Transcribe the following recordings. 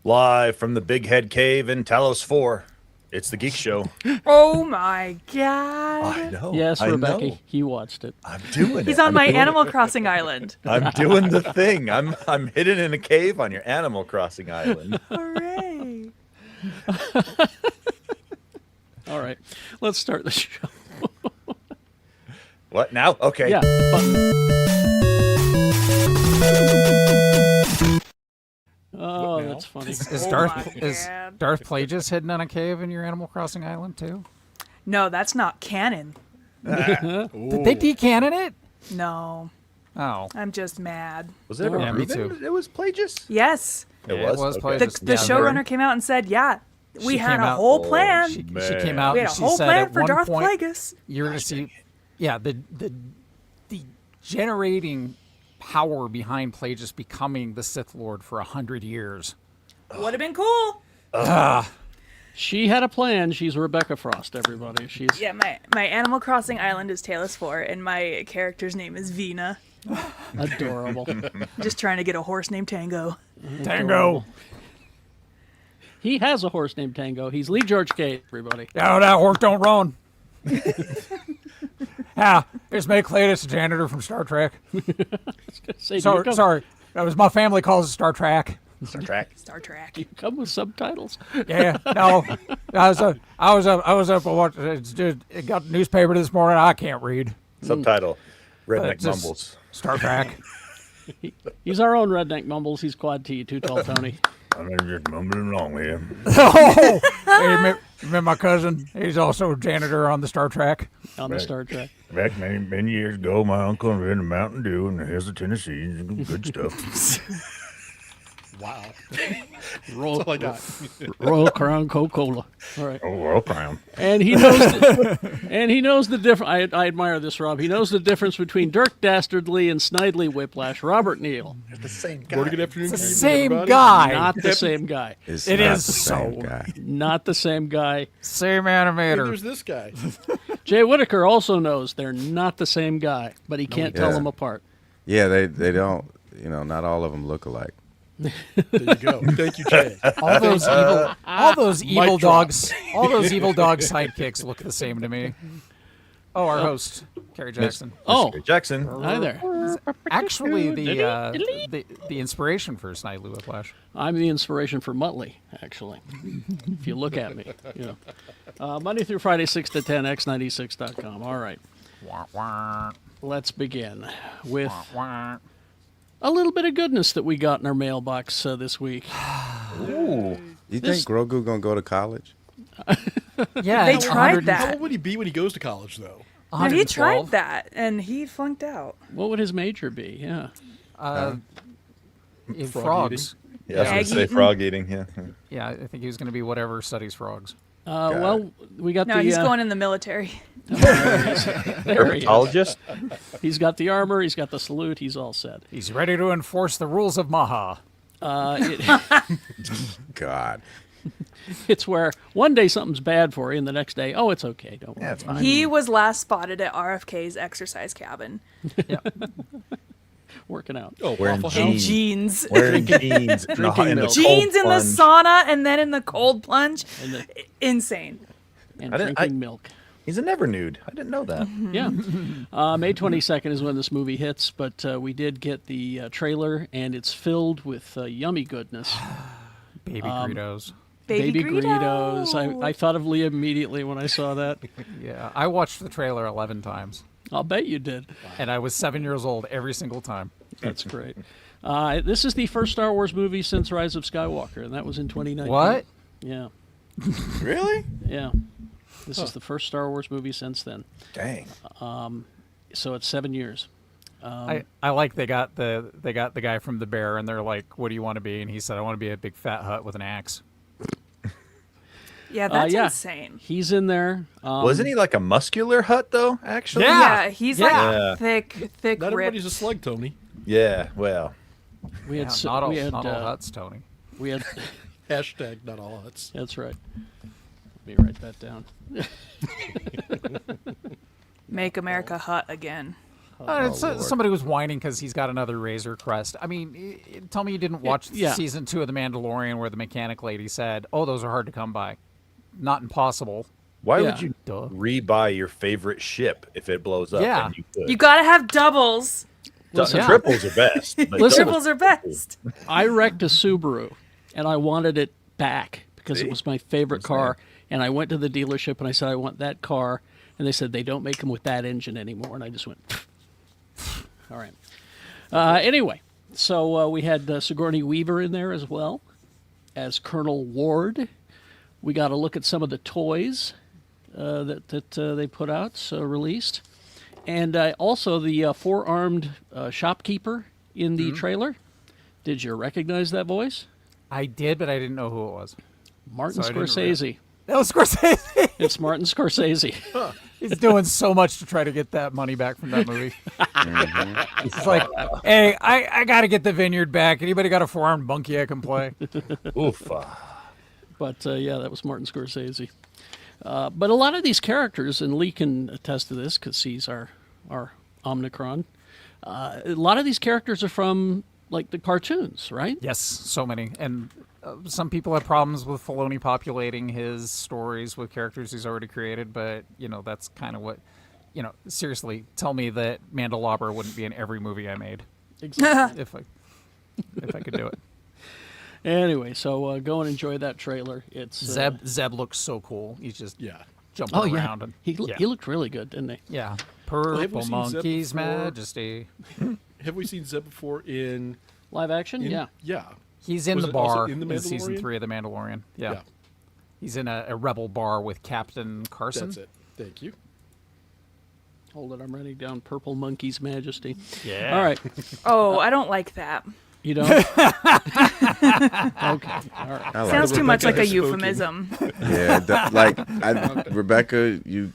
Live from the Big Head Cave in Talos 4. It's the Geek Show. Oh my god. I know. Yes, I Rebecca, know. he watched it. I'm doing it. He's on I'm my doing Animal it. Crossing island. I'm doing the thing. I'm hidden in a cave on your Animal Crossing island. Hooray. All right, let's start the show. What now? Okay. Yeah. Oh, that's funny. Is Oh Darth my is God. Darth Plagueis hidden in a cave in your Animal Crossing island too? No, that's not canon. Did they decanon it? No, Oh, I'm just mad. Was it ever Yeah, me proven too. it was Plagueis? Yes. It Yeah, was? Okay. Plagueis. The Yeah, showrunner came out and said, yeah, we She had came a out- whole Oh, plan. she Man. came out We and had a she whole said plan at for one Darth point Plagueis. you're going to see, the generating power behind Plagueis becoming the Sith Lord for 100 years. Would have been cool. She had a plan. She's Rebecca Frost, everybody. She's Yeah, my Animal Crossing island is Talos 4, and my character's name is Vina. adorable. Just trying to get a horse named Tango. Tango. He has a horse named Tango. He's Lee George Cade, everybody. Oh, that horse don't run. It's May Claytis, the janitor from Star Trek. Say, do you Sorry, come, sorry. That was my family calls it Star Trek. Star Trek. Star Trek. you come with subtitles. Yeah, no. I was up. I watched. It got the newspaper this morning. I can't read Subtitle. Redneck just- Mumbles. Star Trek. He's our own redneck mumbles. He's Quad T, Too Tall Tony. I'm just mumbling along here. Oh, hey, you met my cousin. He's also a janitor on the Star Trek. On the Right. Star Trek. Back many years ago, my uncle invented Mountain Dew, and here's the Tennessee. Good stuff. Wow. Royal, That's all I got. Royal Crown Coca-Cola. All right. Oh, Royal Crown. And he knows the difference. I admire this, Rob. He knows the difference between Dirk Dastardly and Snidely Whiplash. Robert Neal. It's the same guy. Good afternoon. It's the good same evening, everybody. guy. Not the same guy. It's It not is the same so- guy. Not the same guy. Same Hey, animator. there's this guy. Jay Whitaker also knows they're not the same guy, but he can't tell Yeah. them apart. Yeah, they don't. Not all of them look alike. There you go. Thank you, Jay. All those evil Mic drop. dogs. All those evil dog sidekicks look the same to me. Oh, our host, Kerry Jackson. Oh, Mr. Jackson. hi there. Actually, the inspiration for Snidely Whiplash. I'm the inspiration for Muttley, actually. If you look at me, Monday through Friday, 6 to 10, x96.com. All right, Wah, wah, let's begin with wah. a little bit of goodness that we got in our mailbox this week. Ooh. You think Grogu gonna go to college? Yeah, They it's tried 100 How that. old would he be when he goes to college, though? No, he 112. tried that, and he flunked out. What would his major be? Yeah. In Frog frogs. Yeah, I was going Egg to say eating. frog eating. Yeah. Yeah, I think he was going to be whatever studies frogs. Well, we got No, the. he's going in the military. there he is. Herpetologist? He's got the armor. He's got the salute. He's all set. He's ready to enforce the rules of Maha. God. It's where one day something's bad for you, and the next day, oh, it's okay. Don't worry. Yeah, it's fine. He was last spotted at RFK's exercise cabin Working out. Oh, Wearing Waffle in House. jeans. Wearing jeans. Drinking in the milk. cold Jeans in the plunge. sauna and then in the cold plunge. And, the, Insane. and I didn't- drinking milk. He's a never nude. I didn't know that. Yeah. May 22nd is when this movie hits, but we did get the trailer, and it's filled with yummy goodness. Baby Greedos. Baby Greedos. Greedo. I thought of Liam immediately when I saw that. Yeah, I watched the trailer 11 times, I'll bet you did. and I was 7 years old every single time. That's great. This is the first Star Wars movie since Rise of Skywalker, and that was in 2019. What? Yeah. Really? Yeah. This is the first Star Wars movie since then. Dang. So it's 7 years. I like they got the guy from the Bear, and they're like, "What do you want to be?" And he said, "I want to be a big fat hut with an axe." Yeah, that's yeah. insane. He's in there. Wasn't he like a muscular hut, though, actually? Yeah. Yeah, he's Yeah. like thick Not everybody's a ripped. slug, Tony. Yeah, well. We had, Yeah, so- not all, we had, not all huts, Tony. we had. Hashtag not all huts. That's right. Let me write that down. Make America hut again. Somebody was whining because he's got another Razor Crest. I mean, tell me you didn't watch season 2 of The Mandalorian where the mechanic lady said, "Oh, those are hard to come by." Not impossible. Why would you rebuy your favorite ship if it blows up? Yeah. And you could? You gotta have doubles. Triples are best. But Triples are best. I wrecked a Subaru, and I wanted it back because it was my favorite car. And I went to the dealership and I said, I want that car. And they said, they don't make them with that engine anymore. And I just went, all right. Anyway, so we had Sigourney Weaver in there as well as Colonel Ward. We got a look at some of the toys that they put out, released. And also the four-armed shopkeeper in the trailer. Did you recognize that voice? I did, but I didn't know who it was. Martin Scorsese. That was Scorsese. It's Martin Scorsese. He's doing so much to try to get that money back from that movie. It's like, hey, I got to get the vineyard back. Anybody got a four-armed monkey I can play? Oof. But, that was Martin Scorsese. But a lot of these characters, and Lee can attest to this because he's our Omnicron, a lot of these characters are from, like, the cartoons, right? Yes, so many. And some people have problems with Filoni populating his stories with characters he's already created, but, that's kind of what, seriously, tell me that Mandalorian wouldn't be in every movie I made. Exactly. if I could do it. Anyway, so go and enjoy that trailer. It's Zeb looks so cool. He's just jumping around. And, he looked really good, didn't he? Yeah. Purple Monkey's Majesty. Have we seen Zeb before in live action? Yeah. He's in Was the it also bar in in season Mandalorian? 3 of The Mandalorian. Yeah. He's in a rebel bar with Captain Carson. That's it. Thank you. Hold it, I'm writing down Purple Monkey's Majesty. Yeah. All right. Oh, I don't like that. You don't? Okay. All right. Sounds too much like a has spoken. euphemism. Yeah, Rebecca, you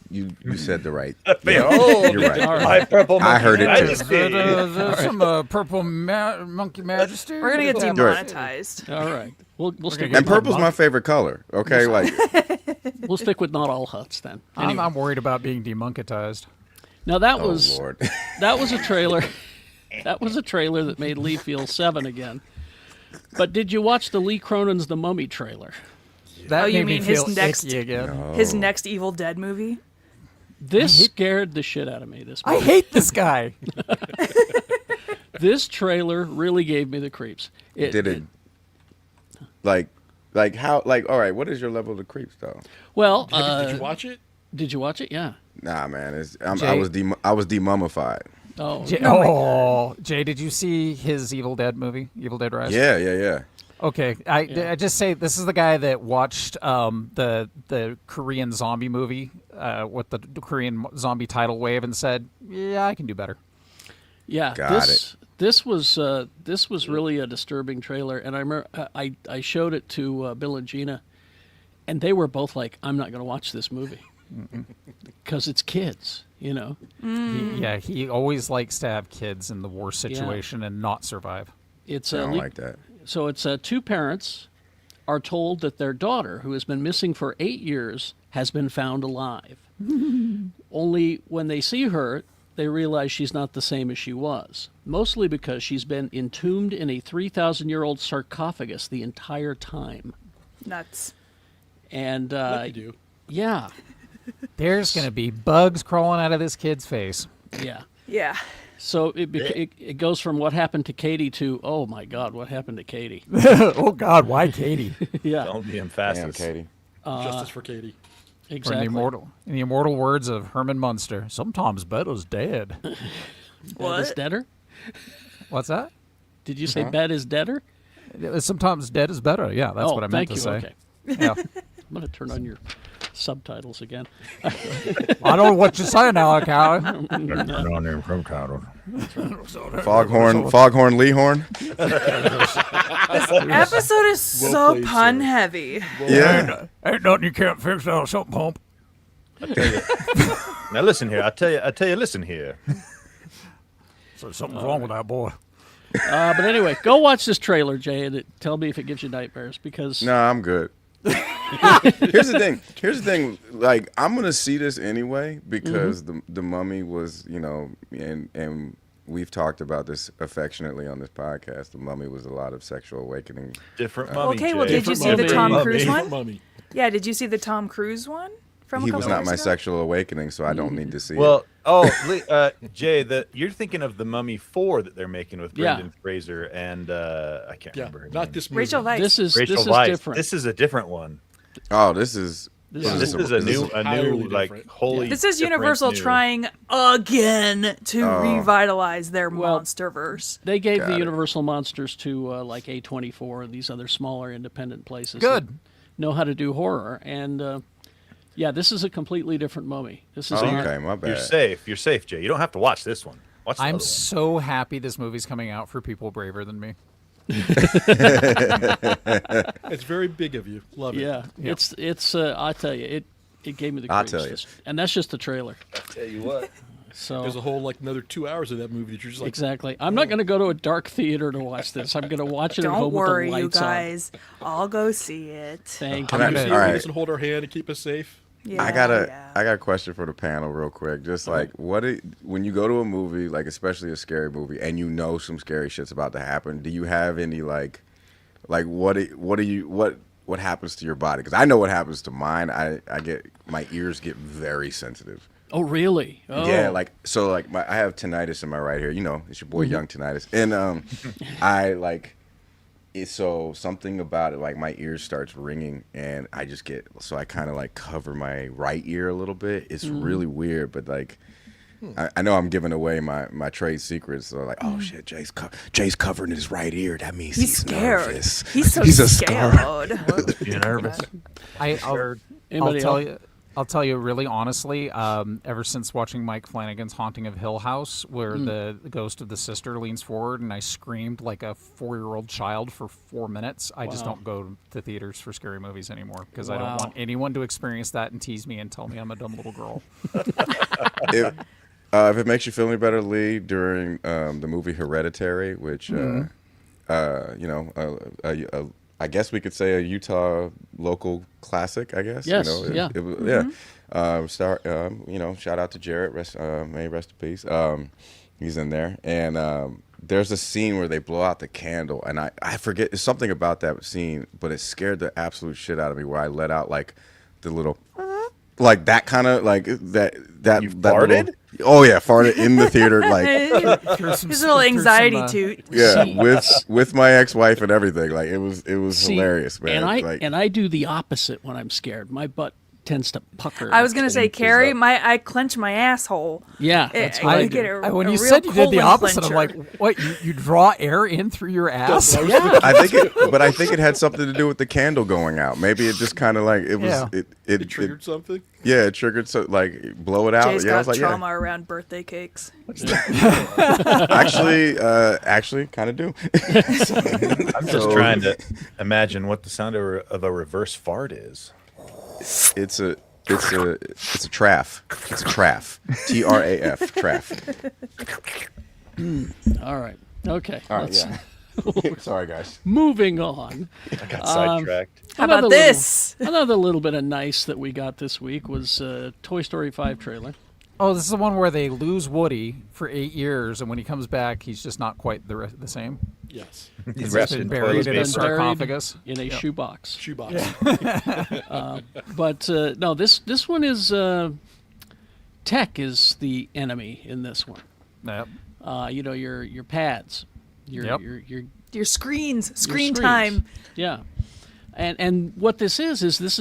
said the right. Behold, You're right. my purple monkey I heard it too. Is there some Purple Monkey Majesty? We're gonna get demonetized. All right. We'll stick And with purple's my favorite color. Okay, we'll stick with not all huts then. Anyway. I'm worried about being demonketized. Now that oh was Lord. that was a trailer. That was a trailer that made Lee feel 7 again. But did you watch the Lee Cronin's The Mummy trailer? That you made me mean his feel next- icky again. His next Evil Dead movie. This scared the shit out of me. I hate this guy. This trailer really gave me the creeps. Did it? Like how? Like, all right. What is your level of creeps though? Well, Did you watch it? did you watch it? Yeah. Nah, man. Jay- I was demummified. Oh, Jay, did you see his Evil Dead movie, Evil Dead Rise? Yeah. Okay, I just say this is the guy that watched the Korean zombie movie with the Korean zombie tidal wave and said, "Yeah, I can do better." yeah. Got This was really a disturbing trailer, and I remember I showed it to Bill and Gina, and they were both like, "I'm not going to watch this movie because it's kids." He always likes to have kids in the worst situation and not survive. It's I don't like that. So it's two parents are told that their daughter, who has been missing for 8 years, has been found alive. Only when they see her, they realize she's not the same as she was, mostly because she's been entombed in a 3,000-year-old sarcophagus the entire time. Nuts. And Like you do. yeah, There's going to be bugs crawling out of this kid's face. yeah. Yeah. So it goes from what happened to Katie to, oh my God, what happened to Katie? Oh, God, why Katie? Yeah, Don't be Damn, emphasis. Katie. Justice for Katie. exactly. In the immortal words of Herman Munster, sometimes Betto's dead. Bed is deader? What's that? Did you say bed is deader? Sometimes dead is better. Yeah, that's what I meant thank to you. say. Okay. Yeah. I'm going to turn on your subtitles again. I don't know what you're saying now, Cow. Turn on them from title. Foghorn Leehorn. Episode is so played, pun sir. heavy. Yeah. Ain't nothing you can't fix out of something pump. Now listen here. I tell you. Listen here. So something's wrong with that boy. But anyway, go watch this trailer, Jay, and tell me if it gives you nightmares. Because No, I'm good. Here's the thing. Like, I'm gonna see this anyway because the Mummy was, and we've talked about this affectionately on this podcast. The Mummy was a lot of sexual awakening. Different mummy. Okay, well, Jay. did you see the Different Tom Cruise Different one? mummy. Yeah, did you see the Tom Cruise one from a He couple was not years my ago? sexual awakening, so I don't need to see Well, it. Jay, you're thinking of the Mummy 4 that they're making with Yeah. Brendan Fraser and I can't Yeah, remember her not name. this movie. Rachel Weisz. This is Rachel this Weisz. is different. This is a different one. Oh, this is This Yeah, is this is a new, entirely like different. wholly. This is different Universal new. trying again to revitalize their Well, MonsterVerse. They gave Got the it. Universal monsters to like A24 and these other smaller independent places. Good. that know how to do horror, and yeah, this is a completely different Mummy. This is Oh, not- okay, my bad. You're safe. You're safe, Jay. You don't have to watch this one. Watch the I'm other one. so happy this movie's coming out for people braver than me. It's very big of you. Love it. Yeah, it's. I tell you, it gave me the. I'll creeps. tell you. And that's just the trailer. Tell you what. So There's a whole like another 2 hours of that movie that you're just like, exactly, I'm not going to go to a dark theater to watch this. I'm going to watch it at Don't home worry, with the you lights on. guys. I'll go see it. Thank Can you. I- you see all it, right. you just hold our hand and keep us safe. Yeah, I got a question for the panel real quick. Just like when you go to a movie, like especially a scary movie, and you know some scary shit's about to happen, do you have any like what happens to your body? Because I know what happens to mine. I get my ears get very sensitive. Oh, really? Oh. Yeah, I have tinnitus in my right ear. You know, it's your boy Young Tinnitus, and I like. So something about it, like my ear starts ringing, and I just get I kind of like cover my right ear a little bit. It's really weird, but like I know I'm giving away my trade secrets. So like, oh shit, Jay's covering his right ear. That means He's scared. nervous. He's so He's a scared. You're nervous. I'll Anybody tell else? you. I'll tell you really honestly. Ever since watching Mike Flanagan's Haunting of Hill House, where the ghost of the sister leans forward, and I screamed like a 4-year-old child for 4 minutes, I just don't go to theaters for scary movies anymore because I Wow. don't want anyone to experience that and tease me and tell me I'm a dumb little girl. If it makes you feel any better, Lee, during the movie Hereditary, which I guess we could say a Utah local classic. I guess. Yes, Yeah. Shout out to Jarrett. May he rest in peace. He's in there, and there's a scene where they blow out the candle, and I forget it's something about that scene, but it scared the absolute shit out of me. Where I let out like the little. Like that kind of like that You that farted? little, oh yeah, farted in the theater like His little anxiety toot. yeah with my ex-wife and everything. Like it was See, hilarious, man. And I do the opposite when I'm scared. My butt tends to pucker. I was gonna say, Clenches Carrie, up. I clench my asshole. Yeah, that's what I do. get a, When a you real said you did the colon opposite, I'm clencher. like, what? You draw air in through your ass? I think it had something to do with the candle going out. Maybe it just kind of like it was Yeah. it Triggered something. yeah, it triggered so like blow it out. Jay's yeah, I got was like trauma around birthday cakes. actually kind of do. I'm just trying to imagine what the sound of a reverse fart is. It's a traff. It's a traff. TRAF. Traff. All right. Okay. All right, let's- yeah. Sorry, guys. Moving on. I got sidetracked. How about this? Another little bit of nice that we got this week was Toy Story 5 trailer. Oh, this is the one where they lose Woody for 8 years, and when he comes back, he's just not quite the same. Yes. He's He's wrapped been in buried toilet in a Been paper. buried sarcophagus. in a shoebox. Shoebox. But no, this one is tech is the enemy in this one. Yep. Your pads, your Yep. Your screen screens. time. Yeah, and what this is this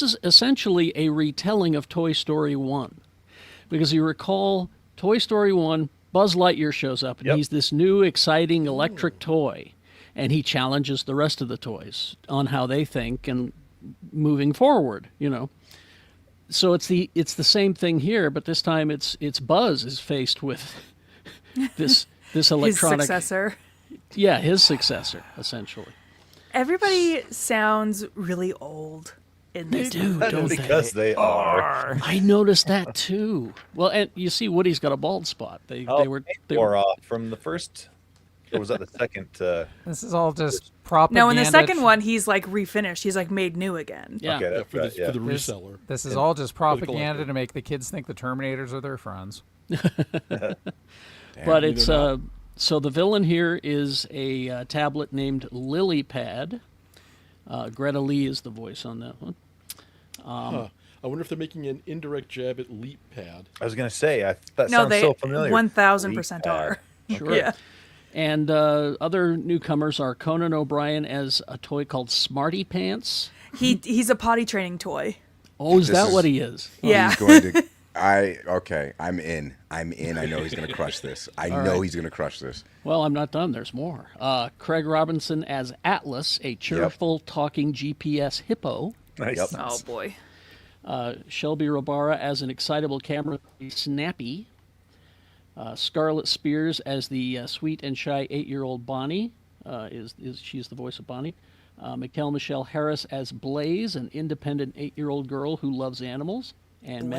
is essentially a retelling of Toy Story 1, because you recall Toy Story 1, Buzz Lightyear shows up and Yep. he's this new exciting electric toy, and he challenges the rest of the toys on how they think and moving forward. So it's the same thing here, but this time it's Buzz is faced with this His electronic. successor. Yeah, his successor, essentially. Everybody sounds really old in this. do, don't they? Because they are. I noticed that too. Well, and you see, Woody's got a bald spot. They were wore off from the first Or was that the second? This is all just propaganda. No, in the second one, he's like refinished. He's like made new again. Yeah. Okay, Yeah, that's for, right, for the This, reseller. this is all just propaganda collector. to make the kids think the Terminators are their friends. But it's so the villain here is a tablet named LilyPad. Greta Lee is the voice on that one. Huh. I wonder if they're making an indirect jab at Leap Pad. I was gonna say that No, sounds they so familiar. 1000% are. Sure. Yeah. And other newcomers are Conan O'Brien as a toy called Smarty Pants. He's a potty training toy. Oh, is This that is- what he is? Yeah. He's going to. I'm in. I know he's gonna crush this. I know he's gonna crush this. Well, I'm not done. There's more. Craig Robinson as Atlas, a cheerful talking GPS hippo. Nice. Yep. Oh boy. Shelby Robara as an excitable camera Snappy. Scarlett Spears as the sweet and shy 8-year-old Bonnie. She's the voice of Bonnie. Mikkel Michelle Harris as Blaze, an independent 8-year-old girl who loves animals. And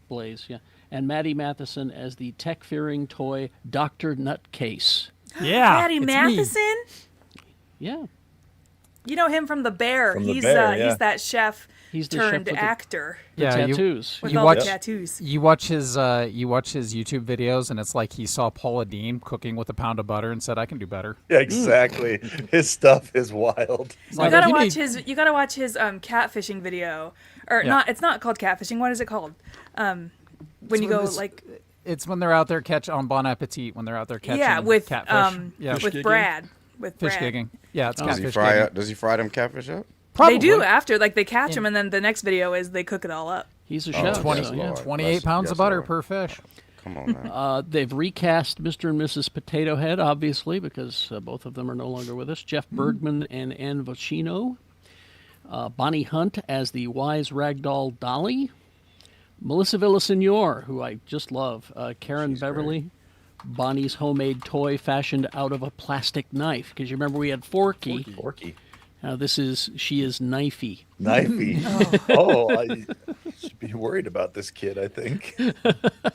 Blaze? Yeah. And Maddie Matheson as the tech-fearing toy Dr. Nutcase. Yeah, Maddie it's me. Matheson? Yeah. You know him from The Bear. From The he's Bear, yeah. he's that chef He's the chef turned with the- actor Yeah, tattoos. with you all watch- the tattoos. You watch his YouTube videos, and it's like he saw Paula Deen cooking with a pound of butter and said, "I can do better." Yeah, exactly. His stuff is wild. It's You like, gotta he watch made- his catfishing video, or Yeah. not. It's not called catfishing. What is it called? When you go this- like It's when they're out there on Bon Appetit when they're out there catching with catfish. Yeah, with gigging? Brad with fish Brad. gigging. Yeah, it's Does he catfish fry? gigging. Does he fry them catfish up? Probably. They do after they catch him, and then the next video is they cook it all up. He's a Oh, chef. yes, so, yeah. Lord. 28 Yes, pounds yes, of butter Lord. per fish. Come on, man. They've recast Mr. and Mrs. Potato Head, obviously, because both of them are no longer with us. Jeff Bergman and Ann Vocino. Bonnie Hunt as the wise ragdoll Dolly. Melissa Villasenor, who I just love. Karen Beverly, Bonnie's homemade toy fashioned out of a plastic knife. Because you remember we had Forky. Forky. She is Knifey. Knifey. I should be worried about this kid, I think.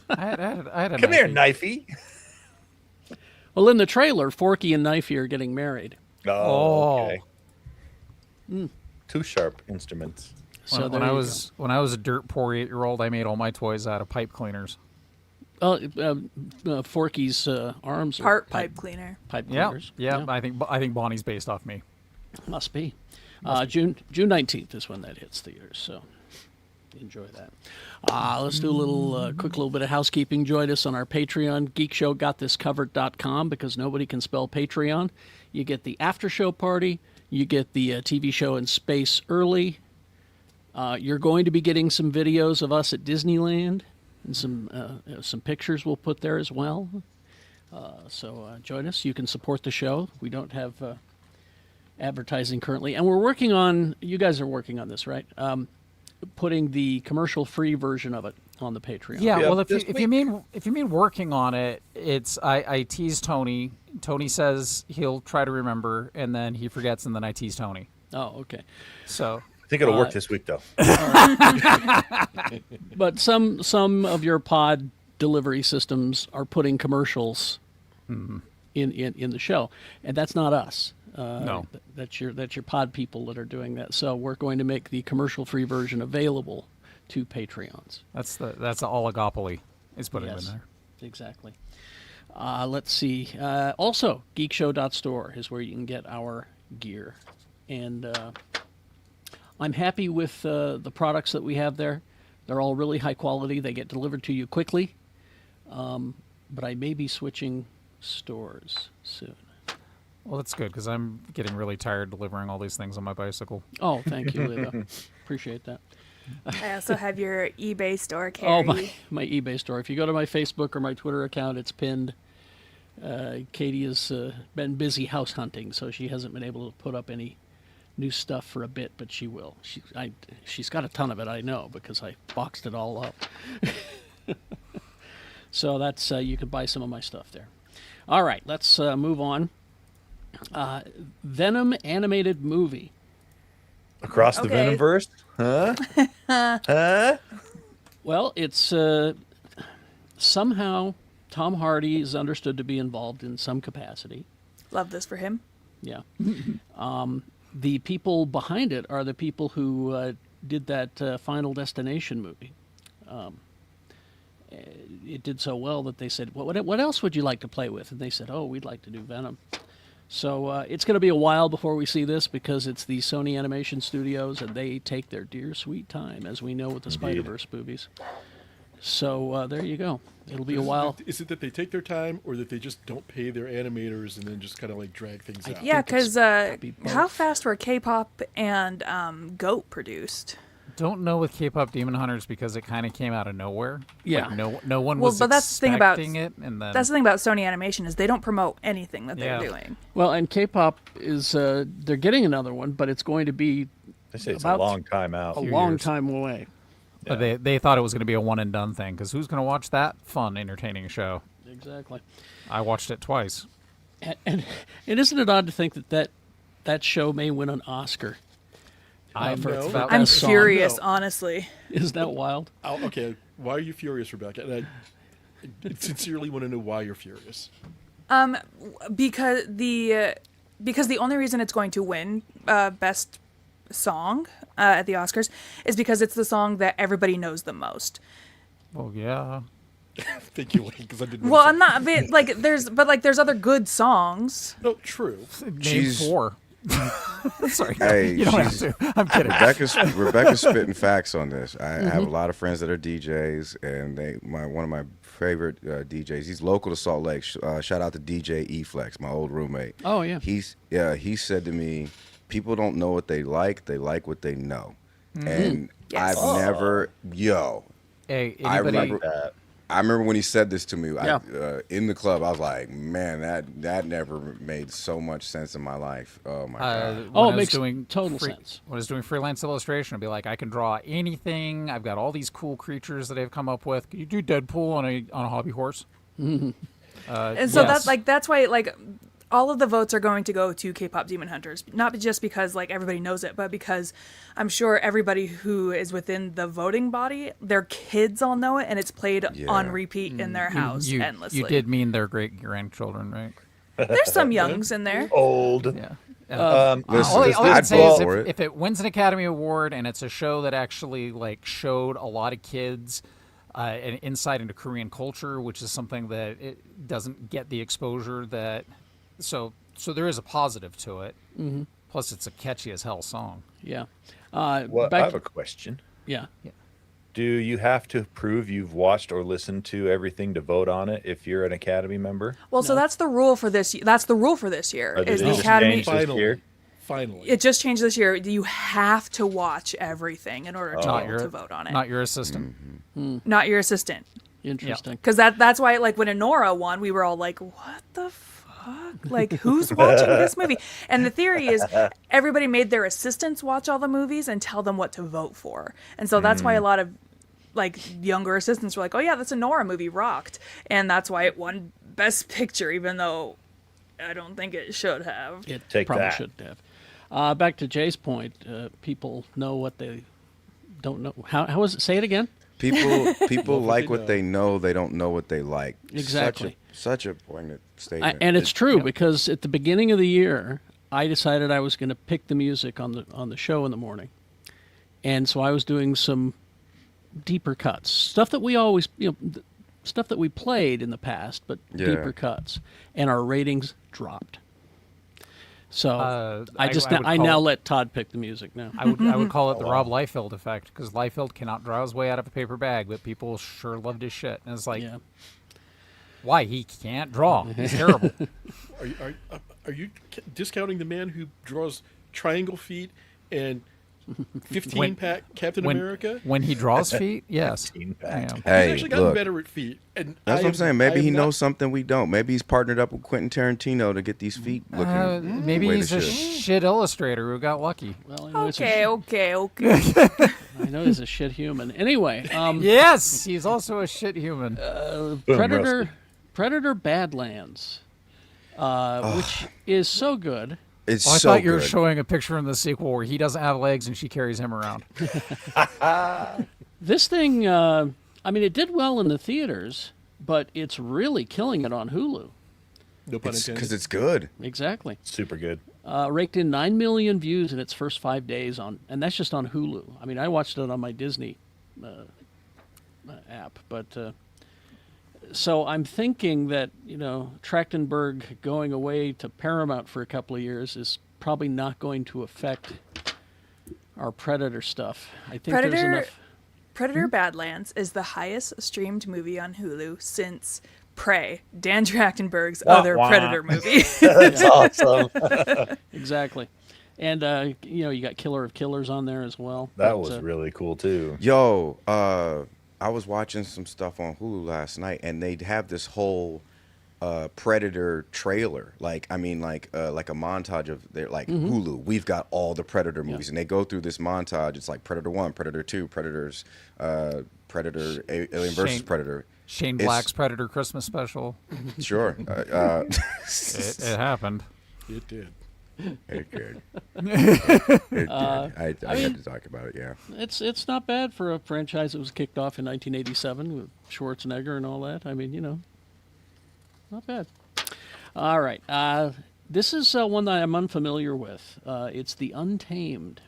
I had a Come here, knifey. Knifey. Well, in the trailer, Forky and Knifey are getting married. Oh, okay. Two sharp instruments. So When there I you was a dirt poor 8-year-old, I made all my toys out of pipe cleaners. go. Forky's arms are Part pipe cleaner. pipe Yeah, cleaners. yeah. I think Bonnie's based off me. Must be. June 19th is when that hits theaters, so enjoy that. Let's do a little quick little bit of housekeeping. Join us on our Patreon, geekshowgotthiscovered.com, because nobody can spell Patreon. You get the after show party. You get the TV show in space early. You're going to be getting some videos of us at Disneyland and some pictures we'll put there as well. So join us. You can support the show. We don't have advertising currently, and we're working on. You guys are working on this, right? Putting the commercial-free version of it on the Patreon. Yeah, Yeah, well, if this you mean working on it, it's I tease Tony. Tony says he'll try to remember, and then he forgets, and then I tease Tony. Oh, okay. So I think it'll work this week, though. But some of your pod delivery systems are putting commercials in the show, and that's not us. No. That's your pod people that are doing that. So we're going to make the commercial-free version available to Patreons. that's the oligopoly. Is putting Yes, in there. exactly. Let's see. Also, geekshow.store is where you can get our gear. And I'm happy with the products that we have there. They're all really high quality. They get delivered to you quickly. But I may be switching stores soon. Well, that's good because I'm getting really tired delivering all these things on my bicycle. Oh, thank you, Lita. Appreciate that. I also have your eBay store, Carrie. Oh, my eBay store. If you go to my Facebook or my Twitter account, it's pinned. Katie has been busy house hunting, so she hasn't been able to put up any new stuff for a bit, but she will. She's got a ton of it, I know, because I boxed it all up. So that's you can buy some of my stuff there. All right, let's move on. Venom animated movie. Across the Okay. Venomverse? Huh? Huh? Well, it's somehow Tom Hardy is understood to be involved in some capacity. Love this for him. Yeah. The people behind it are the people who did that Final Destination movie. It did so well that they said, what else would you like to play with? And they said, oh, we'd like to do Venom. So it's going to be a while before we see this because it's the Sony Animation Studios, and they take their dear sweet time, as we know with the Spider-Verse movies. So there you go. It'll be a while. Is it that they take their time, or that they just don't pay their animators and then just kind of like drag things out? Yeah, because be how both. fast were K-pop and Goat produced? Don't know with K-pop Demon Hunters because it kind of came out of nowhere. Yeah. Like, no one Well, was but that's the thing about- expecting it, and then That's the thing about Sony Animation is they don't promote anything that they're Yeah. doing. Well, and K-pop is, they're getting another one, but it's going to be They say it's About a long time out. a few long years. time away. But they thought it was going to be a one and done thing because who's going to watch that fun, entertaining show? Exactly. I watched it twice. And isn't it odd to think that show may win an Oscar? I for know. that I'm song? furious, No. honestly. Isn't that wild? Oh, okay, why are you furious, Rebecca? And I sincerely want to know why you're furious. Because the only reason it's going to win best song at the Oscars is because it's the song that everybody knows the most. Well, yeah. Thank you, because I didn't. Well, want to I'm not there's other good songs. No, true. Name She's- 4. Sorry. Hey, you don't have she's- to. I'm kidding. Rebecca's spitting facts on this. I have a lot of friends that are DJs, and one of my favorite DJs. He's local to Salt Lake. Shout out to DJ E-Flex, my old roommate. Oh, yeah. He said to me, people don't know what they like what they know. And Yes. I've never, Hey, I anybody, remember. I remember when he said this to me Yeah. in the club. I was like, man, that never made so much sense in my life. Oh my god. when Oh, I it was makes doing total sense. When I was doing freelance illustration, I'd be like, I can draw anything. I've got all these cool creatures that I've come up with. Can you do Deadpool on a hobby horse? And so yes. that's why all of the votes are going to go to K-pop Demon Hunters, not just because everybody knows it, but because I'm sure everybody who is within the voting body, their kids all know it, and it's played on repeat in their house you, endlessly. You did mean their great grandchildren, right? There's some youngs in there. Old. Yeah. Listen, all I I'd can say vote is for it. if it wins an Academy Award and it's a show that actually showed a lot of kids an insight into Korean culture, which is something that it doesn't get the exposure that. So there is a positive to it. Mm-hmm. Plus, it's a catchy as hell song. Yeah. Well, I have a question. Yeah. Do you have to prove you've watched or listened to everything to vote on it if you're an Academy member? Well, so that's the rule for this. That's the rule for this year. Or did Is it the just Academy? change this year? Finally. It just changed this year. You have to watch everything in order to Not be able your to vote on it. Not your assistant. Not your assistant. Interesting. Because that's why, when Enora won, we were all like, what the fuck? Like, who's watching this movie? And the theory is everybody made their assistants watch all the movies and tell them what to vote for. And so that's why a lot of, younger assistants were like, oh, yeah, that's a Nora movie, rocked. And that's why it won Best Picture, even though I don't think it should have. It Take probably that. shouldn't have. Back to Jay's point, people know what they don't know. How was it? Say it again. People like what they know. They don't know what they like. Exactly. Such a poignant statement. And it's true because at the beginning of the year, I decided I was going to pick the music on the show in the morning, and so I was doing some deeper cuts, stuff that we always stuff that we played in the past, but deeper cuts, and our ratings dropped. So I would now call it- let Todd pick the music now. I would call it the Rob Liefeld effect because Liefeld cannot draw his way out of a paper bag, but people sure loved his shit. And it's like, Yeah. why? He can't draw. He's terrible. Are you discounting the man who draws triangle feet and 15-pack Captain America? When he draws feet, yes. 15-pack. Yeah. He's Hey, actually gotten look. better at feet. And That's what I'm saying. Maybe I he am knows something we don't. Maybe he's partnered up with Quentin Tarantino to get these feet looking. Maybe the way he's they a should. shit illustrator who got lucky. Well, I know he's Okay. I know he's a shit human. Anyway, Yes, he's also a shit human. Predator Badlands, which is so good. It's I so thought you were good. showing a picture in the sequel where he doesn't have legs and she carries him around. This thing, it did well in the theaters, but it's really killing it on Hulu. No pun intended. Because it's good. Exactly. Super good. Raked in 9 million views in its first 5 days and that's just on Hulu. I mean, I watched it on my Disney app, but so I'm thinking that Trachtenberg going away to Paramount for a couple of years is probably not going to affect our Predator stuff. I think there's enough. Predator Badlands is the highest streamed movie on Hulu since Prey, Dan Trachtenberg's other Predator movie. That's awesome. Exactly. And, you got Killer of Killers on there as well. That was really cool, too. Yo, I was watching some stuff on Hulu last night, and they'd have this whole Predator trailer. Like a montage of their, Hulu, we've got all the Predator movies. And they go through this montage. It's like Predator 1, Predator 2, Predators, Predator, Alien versus Predator. Shane Black's Predator Christmas special. Sure. It happened. It did. It did. It did. I had to talk about it, yeah. It's not bad for a franchise that was kicked off in 1987 with Schwarzenegger and all that. I mean, not bad. All right. This is one that I'm unfamiliar with. It's The Untamed.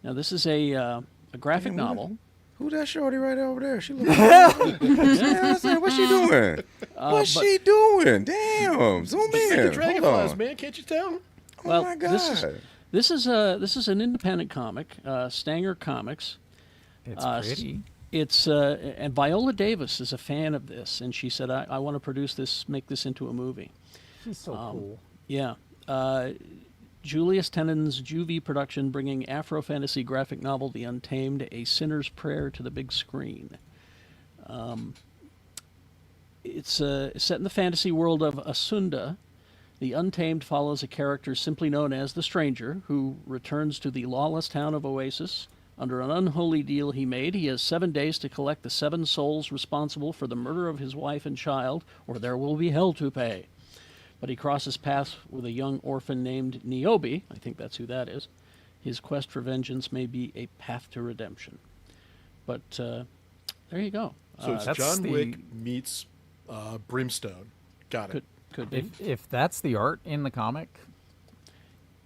Now, this is a graphic novel. Who that shorty right over there? She looks what's she doing? What's she doing? Damn. Zoom She's in. like the dragonflies, man. Can't you tell? Oh my God. This is an independent comic, Stanger Comics. It's pretty. It's and Viola Davis is a fan of this, and she said, "I want to produce this, make this into a movie." She's so cool. Yeah. Julius Tennant's Juvie production, bringing Afro-fantasy graphic novel The Untamed, A Sinner's Prayer to the big screen. It's set in the fantasy world of Asunda. The Untamed follows a character simply known as the Stranger, who returns to the lawless town of Oasis. Under an unholy deal he made, he has 7 days to collect the 7 souls responsible for the murder of his wife and child, or there will be hell to pay. But he crosses paths with a young orphan named Niobe. I think that's who that is. His quest for vengeance may be a path to redemption. But there you go. So it's that's John the- Wick meets Brimstone. Got it. Could be. If that's the art in the comic,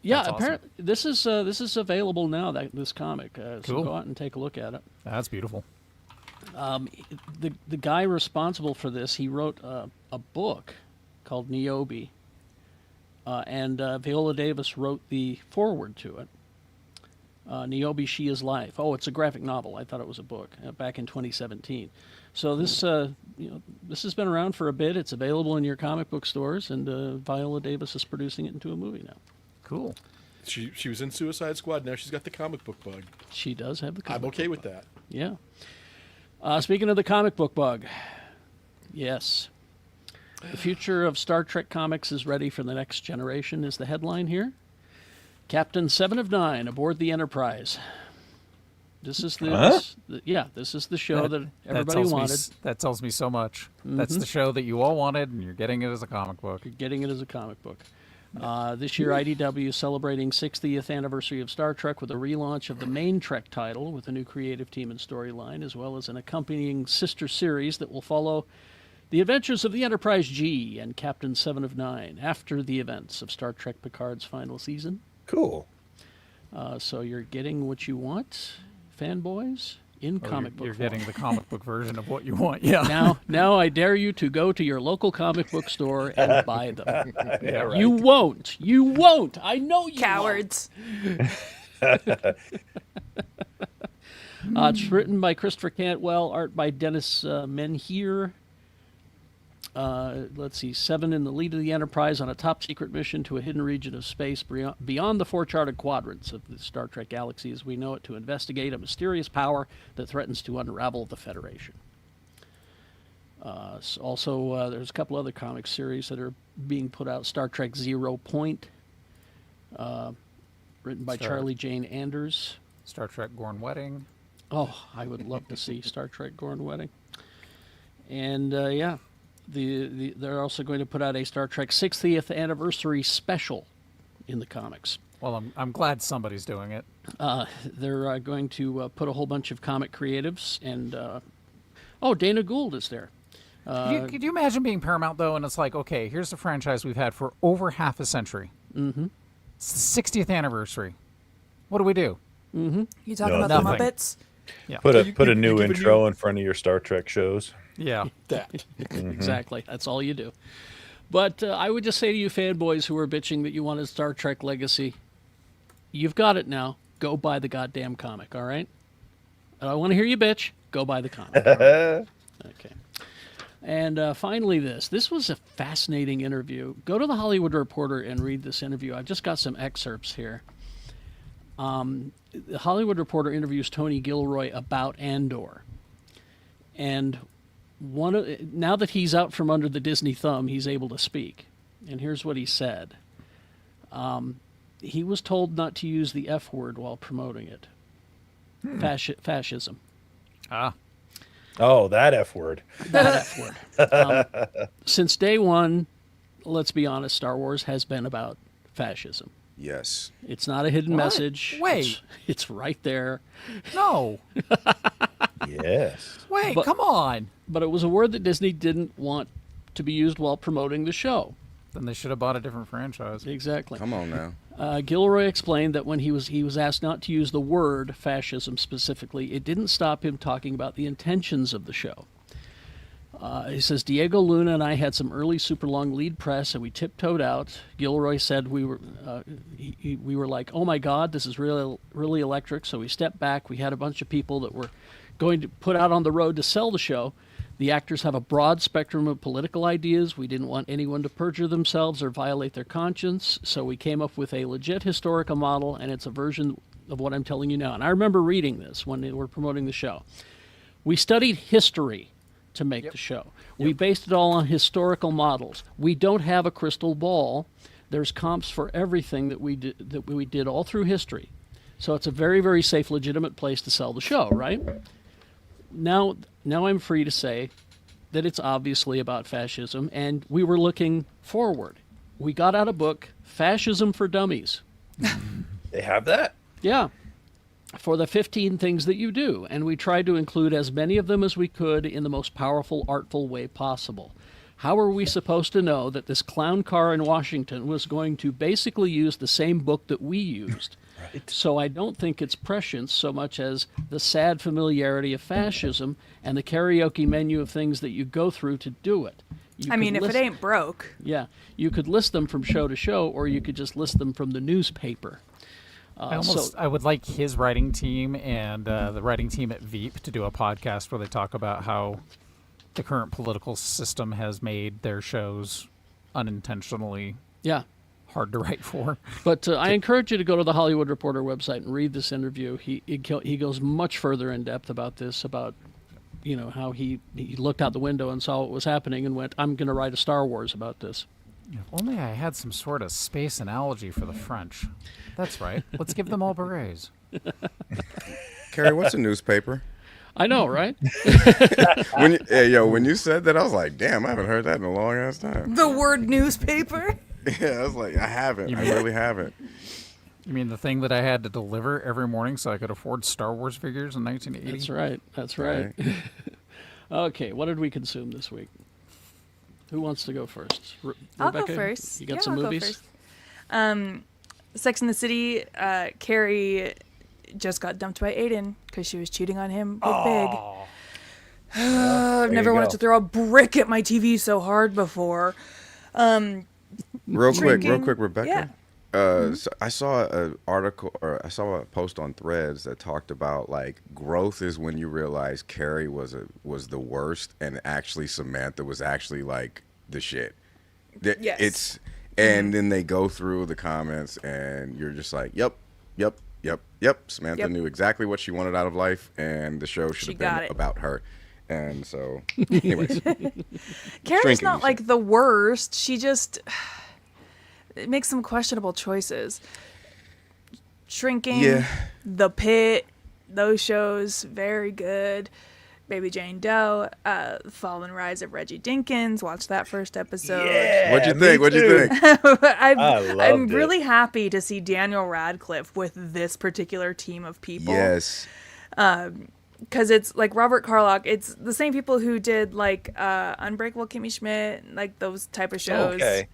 Yeah, That's awesome. apparently this is available now. This comic, so Cool. go out and take a look at it. that's beautiful. The guy responsible for this, he wrote a book called Niobe, and Viola Davis wrote the foreword to it. Niobe, She Is Life. Oh, it's a graphic novel. I thought it was a book. Back in 2017. So this this has been around for a bit. It's available in your comic book stores, and Viola Davis is producing it into a movie now. Cool. She was in Suicide Squad. Now she's got the comic book bug. She does have the comic I'm okay book with bug. that. Yeah. Speaking of the comic book bug, yes. The future of Star Trek comics is ready for the next generation is the headline here. Captain 7 of 9 aboard the Enterprise. This is this is the show that everybody tells wanted. that tells me so much. That's the show that you all wanted, and you're getting it as a comic book. You're getting it as a comic book. This year, IDW is celebrating 60th anniversary of Star Trek with a relaunch of the main Trek title with a new creative team and storyline, as well as an accompanying sister series that will follow the adventures of the Enterprise G and Captain 7 of 9 after the events of Star Trek Picard's final season. Cool. So you're getting what you want, fanboys, in comic book You're form. getting the comic book version of what you want. Yeah. Now I dare you to go to your local comic book store and buy them. Yeah, right. You won't. You won't. I know you Cowards. It's written by Christopher Cantwell, art by Dennis Menhier. Let's see, 7 in the lead of the Enterprise on a top-secret mission to a hidden region of space beyond the 4 charted quadrants of the Star Trek galaxy as we know it to investigate a mysterious power that threatens to unravel the Federation. Also, there's a couple other comic series that are being put out. Star Trek 0 Point, written by Charlie Jane Anders. Star Trek Gorn Wedding. Oh, I would love to see Star Trek Gorn Wedding. And, yeah. They're also going to put out a Star Trek 60th anniversary special in the comics. Well, I'm glad somebody's doing it. They're going to put a whole bunch of comic creatives and Dana Gould is there. Could you imagine being Paramount, though, and it's like, okay, here's the franchise we've had for over half a century. Mm-hmm. It's the 60th anniversary. What do we do? You talking No, about the nothing. Muppets? Yeah. Put a you new give a intro new- in front of your Star Trek shows. Yeah. That. Exactly. That's all you do. But I would just say to you fanboys who are bitching that you wanted Star Trek Legacy, you've got it now. Go buy the goddamn comic, all right? I don't want to hear you bitch. Go buy the comic. All right? Okay. And finally, this was a fascinating interview. Go to the Hollywood Reporter and read this interview. I've just got some excerpts here. The Hollywood Reporter interviews Tony Gilroy about Andor. And now that he's out from under the Disney thumb, he's able to speak. And here's what he said. He was told not to use the F word while promoting it. Fascism. Ah. Oh, that F word. That F word. Since day one, let's be honest, Star Wars has been about fascism. Yes. It's not a hidden What? message. Wait. It's right there. No. Yes. Wait, But- come on. But it was a word that Disney didn't want to be used while promoting the show. Then they should have bought a different franchise. Exactly. Come on now. Gilroy explained that when he was asked not to use the word fascism specifically, it didn't stop him talking about the intentions of the show. He says, Diego Luna and I had some early super long lead press and we tiptoed out. Gilroy said we were like, oh my God, this is really, really electric. So we stepped back. We had a bunch of people that were going to put out on the road to sell the show. The actors have a broad spectrum of political ideas. We didn't want anyone to perjure themselves or violate their conscience, so we came up with a legit historical model, and it's a version of what I'm telling you now. And I remember reading this when they were promoting the show. We studied history to make the show. We based it all on historical models. We don't have a crystal ball. There's comps for everything that we did all through history. So it's a very, very safe, legitimate place to sell the show, right? Now I'm free to say that it's obviously about fascism, and we were looking forward. We got out a book, Fascism for Dummies. They have that? Yeah. For the 15 things that you do, and we tried to include as many of them as we could in the most powerful, artful way possible. How are we supposed to know that this clown car in Washington was going to basically use the same book that we used? Right. So I don't think it's prescience so much as the sad familiarity of fascism and the karaoke menu of things that you go through to do it. I mean, if it ain't broke. Yeah, you could list them from show to show, or you could just list them from the newspaper. I would like his writing team and the writing team at Veep to do a podcast where they talk about how the current political system has made their shows unintentionally hard to write for. But I encourage you to go to the Hollywood Reporter website and read this interview. He goes much further in depth about this, about how he looked out the window and saw what was happening and went, I'm going to write a Star Wars about this. If only I had some sort of space analogy for the French. That's right. Let's give them all berets. Carrie, what's a newspaper? I know, right? When you said that, I was like, damn, I haven't heard that in a long ass time. The word newspaper? Yeah, I was like, I haven't. I really haven't. You mean the thing that I had to deliver every morning so I could afford Star Wars figures in 1980? That's right. Okay, what did we consume this week? Who wants to go first? I'll go Rebecca, first. You got Yeah, some I'll go movies? first. Sex in the City, Carrie just got dumped by Aiden because she was cheating on him with Big. I've never wanted to throw a brick at my TV so hard before. Real quick, Rebecca. Yeah. So I saw an article, or I saw a post on Threads that talked about like growth is when you realize Carrie was the worst, and actually Samantha was actually like the shit. Yes. And then they go through the comments, and you're just like, yep. Samantha knew exactly what she wanted out of life, and the show should have been about her. And so, anyways, Carrie's not like the worst. She just makes some questionable choices. Shrinking, The Pit, those shows, very good. Baby Jane Doe, Fall and Rise of Reggie Dinkins. Watch that first episode. Yeah, What'd you think? I'm really happy to see Daniel Radcliffe with this particular team of people. Yes. because it's like Robert Carlock. It's the same people who did like Unbreakable Kimmy Schmidt, like those type of shows. Okay.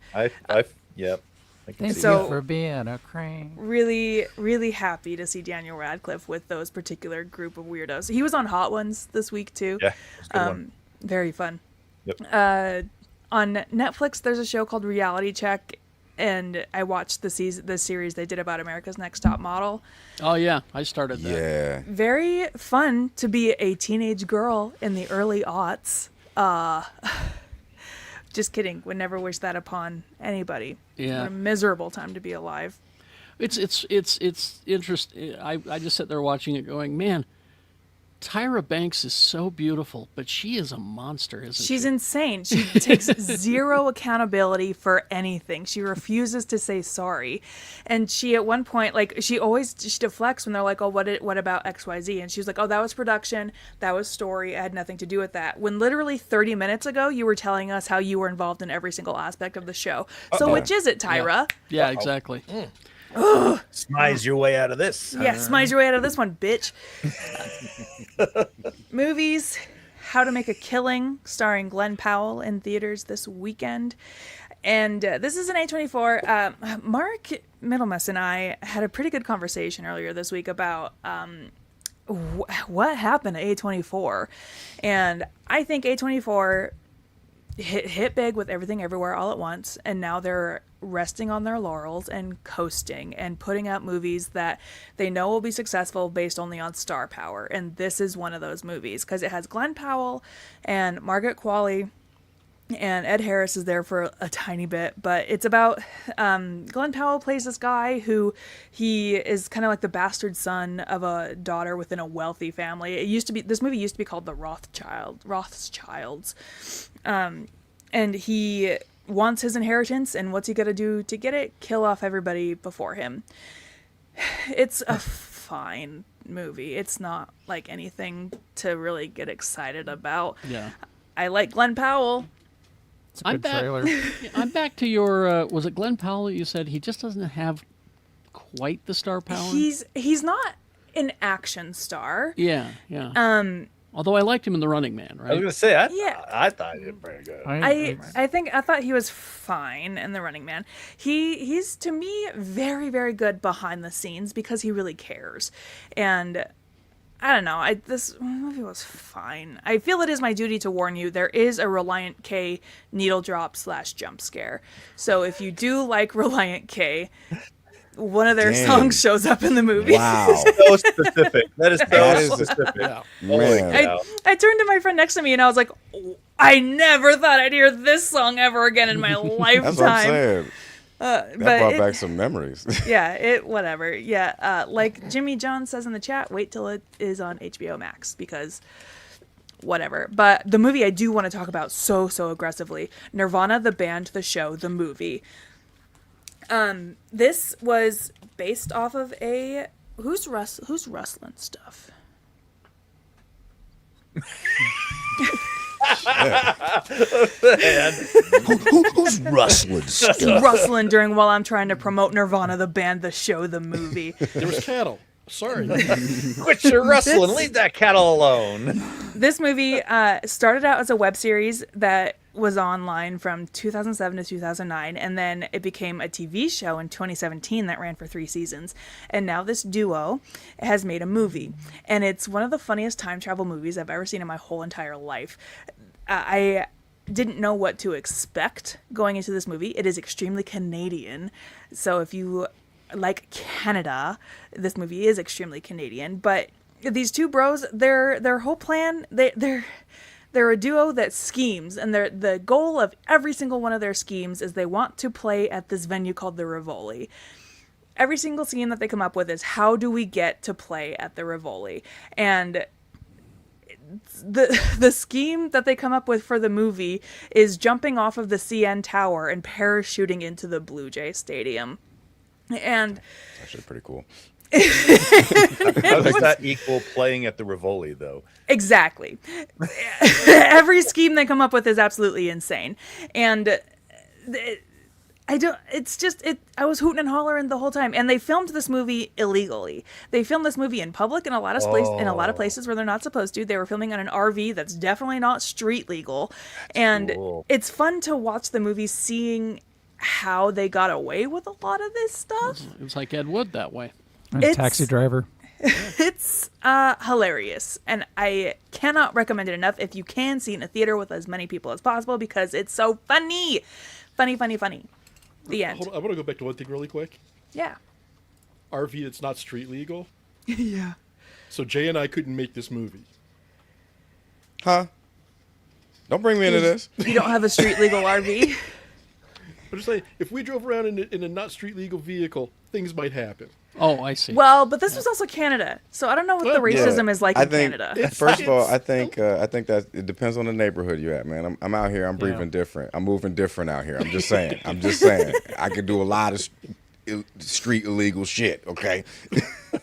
Yep. I can Thank see you So- that. for being a crank. Really, really happy to see Daniel Radcliffe with those particular group of weirdos. He was on Hot Ones this week too. Yeah, it's a good one. Very fun. Yep. On Netflix, there's a show called Reality Check, and I watched the series they did about America's Next Top Model. Oh yeah, I started that. Yeah. Very fun to be a teenage girl in the early aughts. Just kidding. Would never wish that upon anybody. Yeah. What a miserable time to be alive. It's interesting. I just sit there watching it, going, man, Tyra Banks is so beautiful, but she is a monster, isn't She's she? insane. She takes zero accountability for anything. She refuses to say sorry. And she at one point, like, she deflects when they're like, oh, what about XYZ? And she's like, oh, that was production. That was story. I had nothing to do with that. When literally 30 minutes ago, you were telling us how you were involved in every single aspect of the show. So which is it, Tyra? Yeah, exactly. Smize your way out of this. Yeah, smize your way out of this one, bitch. Movies, How to Make a Killing, starring Glenn Powell in theaters this weekend. And this is an A24. Mark Middlemas and I had a pretty good conversation earlier this week about what happened to A24. And I think A24 hit big with Everything Everywhere All at Once, and now they're resting on their laurels and coasting and putting out movies that they know will be successful based only on star power. And this is one of those movies because it has Glenn Powell and Margaret Qualley, and Ed Harris is there for a tiny bit, but it's about Glenn Powell plays this guy who he is kind of like the bastard son of a daughter within a wealthy family. This movie used to be called The Rothschilds. And he wants his inheritance, and what's he gonna do to get it? Kill off everybody before him. It's a fine movie. It's not like anything to really get excited about. Yeah. I like Glenn Powell. It's a good trailer. I'm back to your. Was it Glenn Powell? You said he just doesn't have quite the star power. He's not an action star. Yeah. Although I liked him in The Running Man, I was right? gonna say, Yeah. I thought he did pretty good. I thought he was fine in The Running Man. He's to me very, very good behind the scenes because he really cares. And I don't know. This movie was fine. I feel it is my duty to warn you. There is a Reliant K needle drop / jump scare. So if you do like Reliant K, one of their songs shows up in the movie. Wow. So specific. That is so specific. Yeah. Man. I turned to my friend next to me and I was like, oh, I never thought I'd hear this song ever again in my lifetime. That's what I'm saying. That brought back some memories. Whatever. Yeah. Like Jimmy John says in the chat, wait till it is on HBO Max because whatever. But the movie I do want to talk about so aggressively, Nirvana, the band, the show, the movie. This was based off of a who's rustling stuff. Who's rustling stuff? Rustling during while I'm trying to promote Nirvana, the band, the show, the movie. There was cattle. Sorry. Quit your rustling. Leave that cattle alone. This movie started out as a web series that was online from 2007 to 2009, and then it became a TV show in 2017 that ran for 3 seasons. And now this duo has made a movie, and it's one of the funniest time travel movies I've ever seen in my whole entire life. I didn't know what to expect going into this movie. It is extremely Canadian, so if you like Canada, this movie is extremely Canadian. But these two bros, their whole plan, they're a duo that schemes, and the goal of every single one of their schemes is they want to play at this venue called the Rivoli. Every single scene that they come up with is, how do we get to play at the Rivoli? And the scheme that they come up with for the movie is jumping off of the CN Tower and parachuting into the Blue Jay Stadium. And It's actually pretty cool. How does that equal playing at the Rivoli, though? exactly. Every scheme they come up with is absolutely insane. And I don't. It's just it. I was hooting and hollering the whole time, and they filmed this movie illegally. They filmed this movie in public in a lot of places where they're not supposed to. They were filming on an RV that's definitely not street legal, and cool. it's fun to watch the movie, seeing how they got away with a lot of this stuff. It was like Ed Wood that way. It's- Taxi Driver. It's hilarious, and I cannot recommend it enough. If you can, see it in a theater with as many people as possible because it's so funny. Funny. The end. Hold on, I want to go back to one thing really quick. Yeah. RV that's not street legal. Yeah. So Jay and I couldn't make this movie. Huh? Don't bring me into this. You don't have a street legal RV? I'm just saying, if we drove around in a not street legal vehicle, things might happen. Oh, I see. Well, but this was also Canada, so I don't know what the Well, racism is like I in think, Canada. first of all, I think that it depends on the neighborhood you're at, man. I'm out here. I'm breathing different. I'm moving different out here. I'm just saying. I could do a lot of street illegal shit. Okay.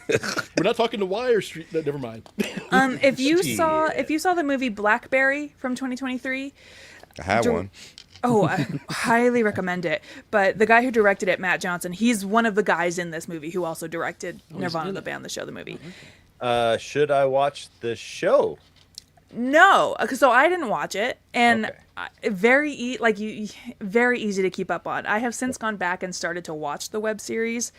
We're not talking to Wire Street. No, never mind. If you saw the movie Blackberry from 2023, I had one. oh, I highly recommend it. But the guy who directed it, Matt Johnson, he's one of the guys in this movie who also directed Nirvana, the band, the show, the movie. Should I watch the show? No, so I didn't watch it, and Okay. very easy to keep up on. I have since gone back and started to watch the web series.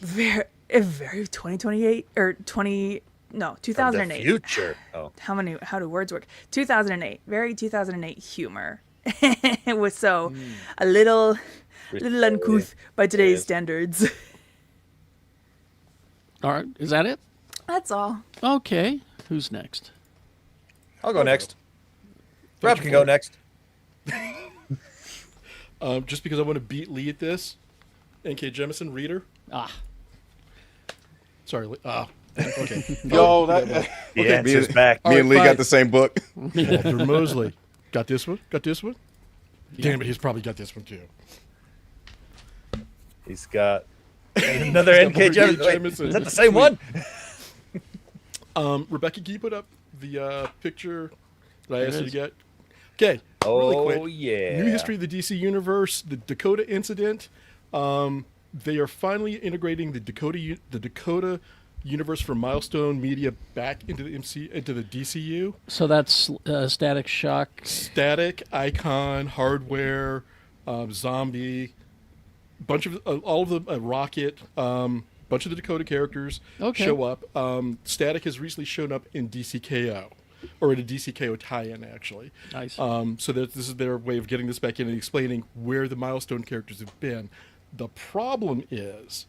Very 2028 or 20 no 2008. The future. Oh, How do words work? 2008. Very 2008 humor. It was a little uncouth by today's standards. All right, is that it? That's all. Okay, who's next? I'll go next. Rob can go next. Just because I want to beat Lee at this. N.K. Jemisin, reader. Sorry, Lee. Okay. Yo, The answer's back. Me and Lee fine. got the same book. Walter Mosley. Got this one? Got this one? Damn it, he's probably got this one too. He's got another NK Jemisin. Wait, Jemisin. is that the same one? Rebecca, can you put up the picture that I asked It you to is. get? Okay. Really Oh, quick. yeah. New history of the DC Universe, the Dakota incident. They are finally integrating the Dakota universe from Milestone Media back into the DCU. So that's Static Shock. Static, Icon, Hardware, Zombie, bunch of all of them. Rocket, bunch of the Dakota characters show up. Static has recently shown up in DCKO, or in a DCKO tie-in actually. Nice. So that this is their way of getting this back in and explaining where the Milestone characters have been. The problem is,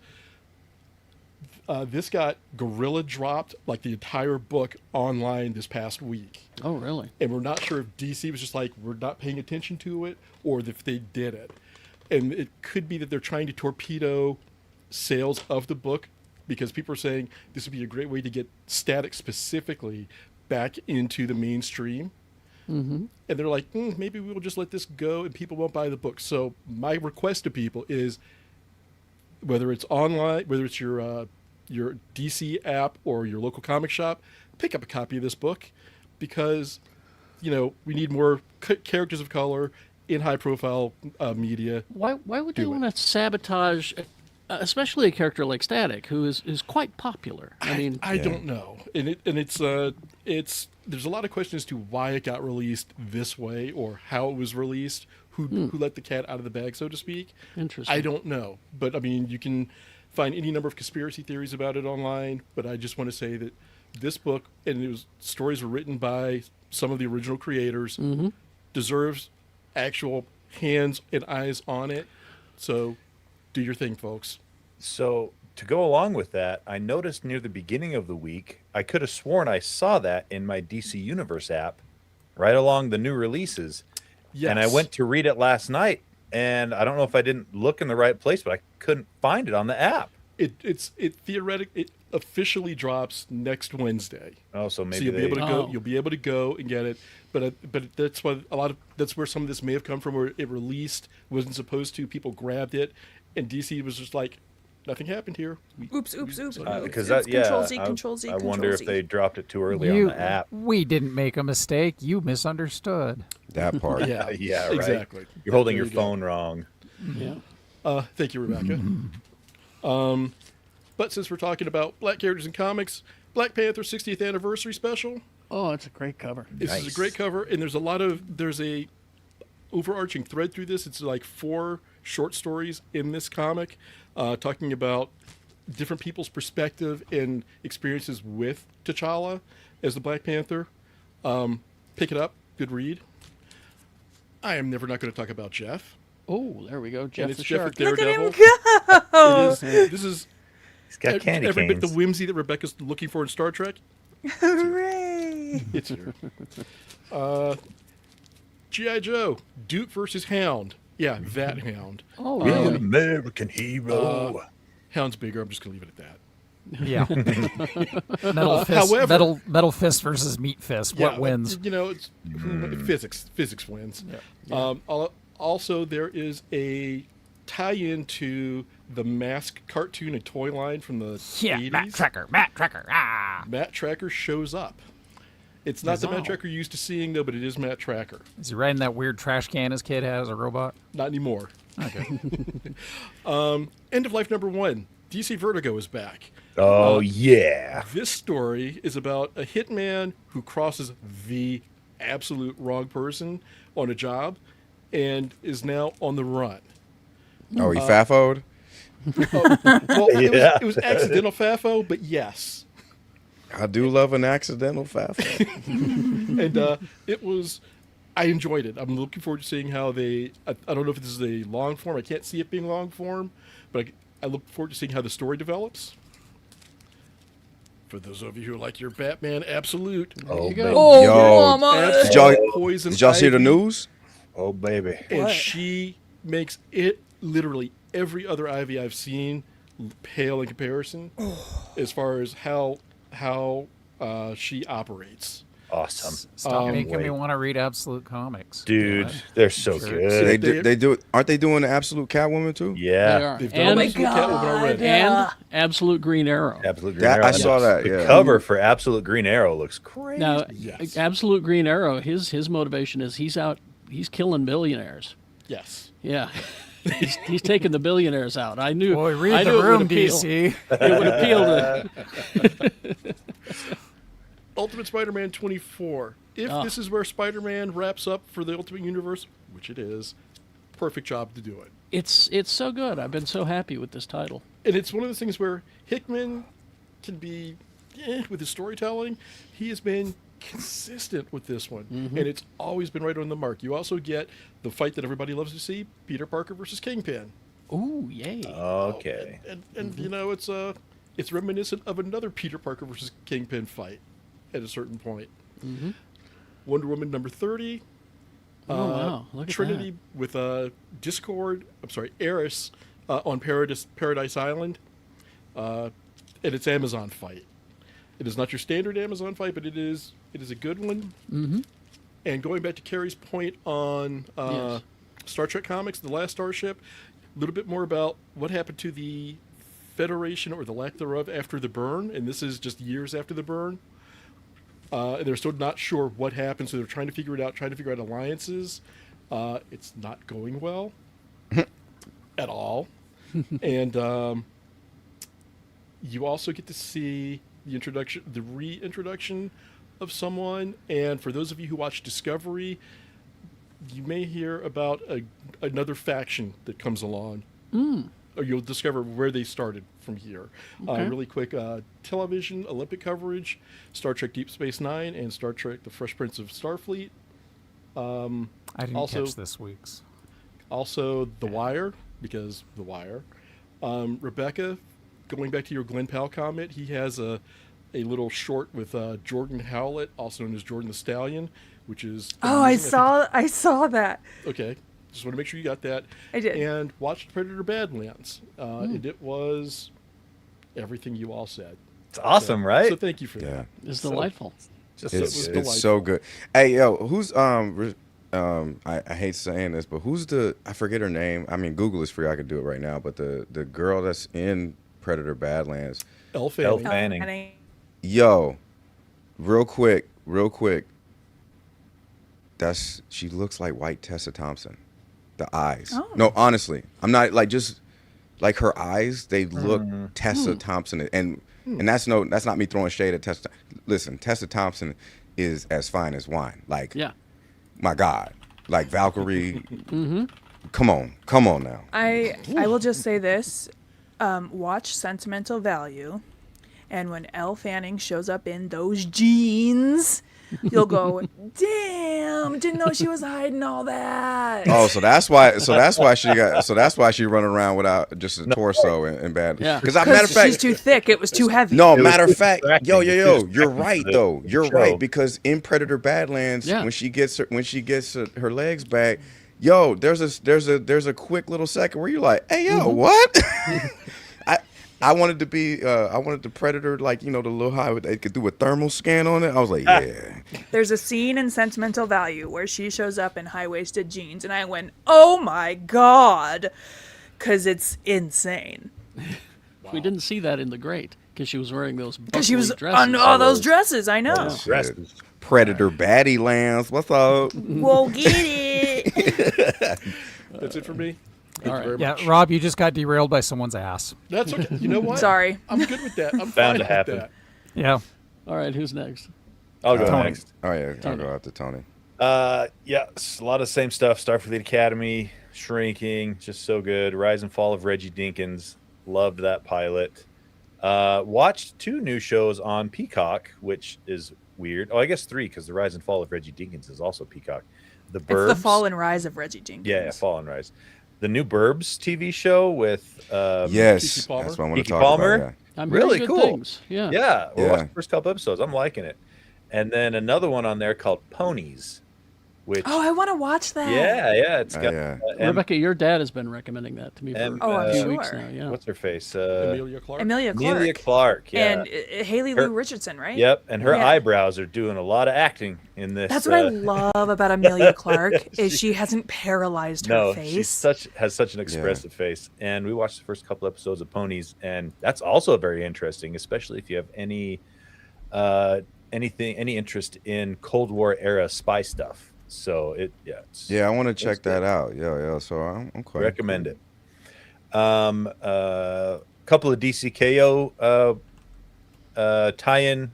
this got gorilla dropped like the entire book online this past week. Oh, really? And we're not sure if DC was just like, we're not paying attention to it, or if they did it. And it could be that they're trying to torpedo sales of the book, because people are saying this would be a great way to get Static specifically back into the mainstream. Mm-hmm. And they're like, maybe we'll just let this go and people won't buy the book. So my request to people is, whether it's online, whether it's your DC app or your local comic shop, pick up a copy of this book, because, we need more characters of color in high-profile media. Why would they want to sabotage, especially a character like Static, who is quite popular? I mean, I don't know, and it's there's a lot of questions as to why it got released this way or how it was released, who let the cat out of the bag, so to speak. Interesting. I don't know, but I mean, you can find any number of conspiracy theories about it online. But I just want to say that this book, and stories were written by some of the original creators, deserves actual hands and eyes on it. So do your thing, folks. So to go along with that, I noticed near the beginning of the week, I could have sworn I saw that in my DC Universe app, right along the new releases. Yes. And I went to read it last night, and I don't know if I didn't look in the right place, but I couldn't find it on the app. It officially drops next Wednesday. Oh, so maybe So you'll be able to go. Oh. You'll be able to go and get it. But that's why that's where some of this may have come from. Where it released, wasn't supposed to. People grabbed it, and DC was just like, nothing happened here. Oops. Because Oops. that, yeah, Control Z. I wonder if they dropped it too early on the app. We didn't make a mistake. You misunderstood. That part. Yeah, Yeah, right. exactly. You're holding There your you go. phone wrong. Yeah. Thank you, Rebecca. But since we're talking about black characters in comics, Black Panther 60th anniversary special. Oh, it's a great cover. This is a great cover, and there's a overarching thread through this. It's like 4 short stories in this comic, talking about different people's perspective and experiences with T'Challa as the Black Panther. Pick it up, good read. I am never not going to talk about Jeff. Oh, there we go. Jeff And it's the Jeff Shark. the Look at Daredevil. him go! This is He's got candy every bit the canes. whimsy that Rebecca's looking for in Star Trek. Hooray! It's here. G.I. Joe, Duke versus Hound. Yeah, that Hound. Oh, Be an really? American hero. Hound's bigger. I'm just going to leave it at that. Yeah. Metal fist. However- Metal fist versus meat fist. What Yeah, wins? You know, it's physics. Physics wins. Also, there is a tie-in to the Mask cartoon and toy line from the 80s. Matt Tracker. Ah. Matt Tracker shows up. It's not the Matt Tracker you're used to seeing, though, but it is Matt Tracker. Is he riding that weird trash can his kid has, a robot? Not anymore. Okay. End of Life #1. DC Vertigo is back. Oh, yeah. This story is about a hitman who crosses the absolute wrong person on a job and is now on the run. Oh, he fafoed? Well, Yeah. it was accidental FAFO, but yes. I do love an accidental fafo. And it was, I enjoyed it. I'm looking forward to seeing how I don't know if this is a long form. I can't see it being long form, but I look forward to seeing how the story develops. For those of you who like your Batman Absolute, Oh, you go. baby. Oh, Yo, mama! Did y'all, Poison did y'all see the Ivy. news? Oh, baby. And What? she makes it literally every other Ivy I've seen pale in comparison as far as how she operates. Awesome. Stop making me wait. want to read Absolute Comics. Dude, God. they're so Sure. good. They do. Aren't they doing the Absolute Catwoman too? They Yeah. are. They've done And, Absolute Catwoman already. and Absolute Green Arrow. Absolute Green That- Arrow. I saw that, The yeah. cover for Absolute Green Arrow looks crazy. Now, Yes. Absolute Green Arrow, his motivation is he's killing billionaires. Yes. Yeah. he's taking the billionaires out. I knew. Boy, read I the knew it would room, appeal. DC. It would appeal to. Ultimate Spider-Man 24. If this is where Spider-Man wraps up for the Ultimate Universe, which it is, perfect job to do it. It's so good. I've been so happy with this title. And it's one of those things where Hickman can be, with his storytelling, he has been consistent with this one. And it's always been right on the mark. You also get the fight that everybody loves to see, Peter Parker versus Kingpin. Ooh, yay! Okay. And you know, it's reminiscent of another Peter Parker versus Kingpin fight at a certain point. Wonder Woman #30. Oh wow! Look at Trinity with Eris on Paradise Island. And it's Amazon fight. It is not your standard Amazon fight, but it is a good one. And going back to Carrie's point on Yes. Star Trek comics, The Last Starship, a little bit more about what happened to the Federation or the lack thereof after the burn, and this is just years after the burn. And they're still not sure what happened, so they're trying to figure it out, trying to figure out alliances. It's not going well at all. And you also get to see the reintroduction of someone. And for those of you who watch Discovery, you may hear about another faction that comes along. Or you'll discover where they started from here. Okay. Really quick, television, Olympic coverage, Star Trek Deep Space Nine, and Star Trek The Fresh Prince of Starfleet. I didn't Also- catch this week's. Also, The Wire, because The Wire. Rebecca, going back to your Glenn Powell comment, he has a little short with Jordan Howlett, also known as Jordan the Stallion, which is... Oh, I amazing. saw that. Okay. Just want to make sure you got that. I did. And watched Predator Badlands. And it was everything you all said. It's awesome, right? So thank you for Yeah. that. It's So- delightful. Just was so good. It's so good. Hey, yo, who's I hate saying this, but who's I forget her name. I mean, Google is free. I could do it right now. But the girl that's in Predator Badlands, Elle Elle Fanning. Fanning. yo, real quick. She looks like white Tessa Thompson. The eyes. Oh. No, honestly, I'm not like just like her eyes. They look Tessa Thompson, and that's not me throwing shade at Tessa. Listen, Tessa Thompson is as fine as wine. Like, Yeah. my God, like Valkyrie. Come on now. I will just say this: watch Sentimental Value, and when Elle Fanning shows up in those jeans, you'll go, "Damn! Didn't know she was hiding all that." Oh, so that's why she running around without just a torso and bad. Yeah. Because matter of Because fact, she's too thick. It was too heavy. no, was matter of too fact, distracting. yo, It's too you're distracting right for the though. You're show. right because in Predator Badlands, Yeah. when she gets her legs back, yo, there's a quick little second where you're like, hey, yo, what? I wanted to be I wanted the Predator, like, the little high they could do a thermal scan on it. I was like, yeah. There's a scene in Sentimental Value where she shows up in high-waisted jeans, and I went, "Oh my god," because it's insane. We didn't see that in The Great because she was wearing those Because she was buckley dresses. on all those dresses. I know. Dresses. Predator baddie lands. What's up? We'll get it. That's it for me. All right. Very Yeah, much. Rob, you just got derailed by someone's ass. That's okay. You know what? Sorry. I'm good with that. I'm Bound fine to with happen. that. Yeah. All right. Who's next? I'll go Tony. next. Oh yeah, I'll Tony. go after Tony. Yeah, it's a lot of the same stuff. Starfleet Academy, Shrinking, just so good. Rise and Fall of Reggie Dinkins, loved that pilot. Watched 2 new shows on Peacock, which is weird. Oh, I guess 3 because the Rise and Fall of Reggie Dinkins is also Peacock. The Burbs. It's the fall and rise of Reggie Jenkins. Yeah, Fall and Rise. The new Burbs TV show with Yes, Kiki Palmer? that's what I want Kiki to talk Palmer? about. I'm Really hearing good cool. things. Yeah. Yeah, we Yeah. watched the first couple episodes. I'm liking it. And then another one on there called Ponies, which Oh, I want to watch that. yeah, it's got yeah. Rebecca, your dad has been recommending that to me for Em- Oh, I'm a few sure. weeks now. Yeah. what's her face? Amelia Clark. Emilia Clarke. Amelia Clark. Yeah. And Haley Her- Lou Richardson, right? Yep, and her Yeah. eyebrows are doing a lot of acting in this. That's what I love about Amelia Clarke is she hasn't paralyzed her No, face. she's has such an expressive face. And we watched the first couple episodes of Ponies, and that's also very interesting, especially if you have any interest in Cold War era spy stuff. So it's Yeah, I want to it's check good. that out. Yeah. So I'm quite Recommend it. Couple of DCKO tie-in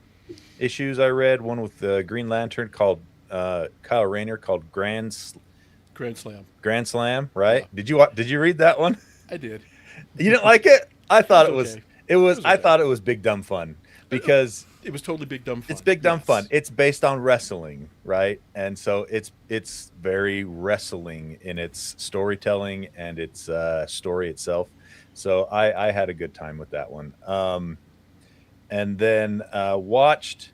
issues I read. One with Green Lantern called Kyle Rayner called Grand Grand Slam. right? Yeah. Did you read that one? I did. You didn't like it? I thought it was okay. it was It was I okay. thought it was big dumb fun because It was totally big dumb fun. it's big dumb Yes. fun. It's based on wrestling, right? And so it's very wrestling in its storytelling and its story itself. So I had a good time with that one. And then watched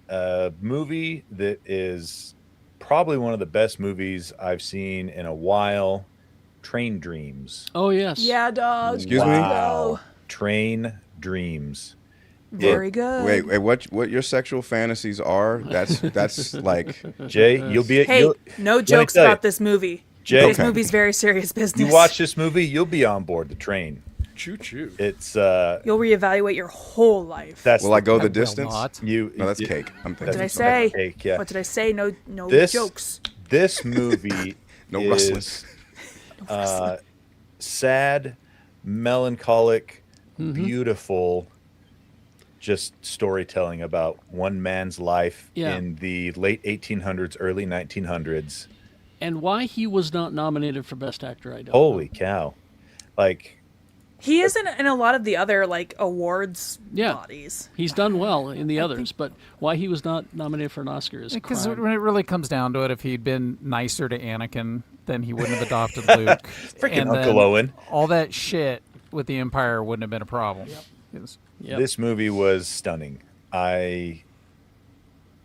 a movie that is probably one of the best movies I've seen in a while. Train Dreams. Oh yes. Yeah, dog. Excuse me? Wow. Train Dreams. Very good. Wait, what your sexual fantasies are? That's like Jay, you'll be Hey, no jokes tell you. about this movie. Jay, This movie's very serious business. you watch this movie, you'll be on board the train. Choo choo. It's You'll reevaluate your whole life. that's will I go the will distance? not. you No, that's you- cake. I'm What thinking. did I say? Cake, yeah. What did I say? No This- jokes. This movie No rustling. is sad, melancholic, beautiful, just storytelling about one man's life Yeah. in the late 1800s, early 1900s. And why he was not nominated for Best Actor, I don't Holy know. cow. Like, He is in a lot of the other like awards Yeah. bodies. He's done well in the others, but why he was not nominated for an Oscar is Because crime. when it really comes down to it, if he'd been nicer to Anakin, then he wouldn't have adopted Luke. freaking And Uncle then Owen. all that shit with the Empire wouldn't have been a problem. Yes. Yep. This movie was stunning. I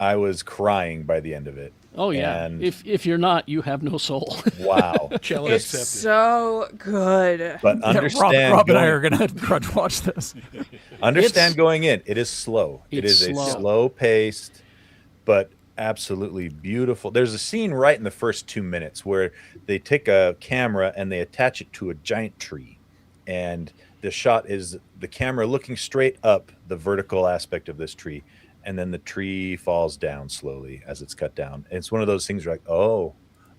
was crying by the end of it. Oh yeah. And If you're not, you have no soul. wow. Challenge It's accepted. so good. But Yeah, understand Rob and I going- are going to grudge watch this. Understand It's- going in, it is slow. It It's is a slow. slow paced, but absolutely beautiful. There's a scene right in the first 2 minutes where they take a camera and they attach it to a giant tree. And the shot is the camera looking straight up the vertical aspect of this tree. And then the tree falls down slowly as it's cut down. And it's one of those things where like,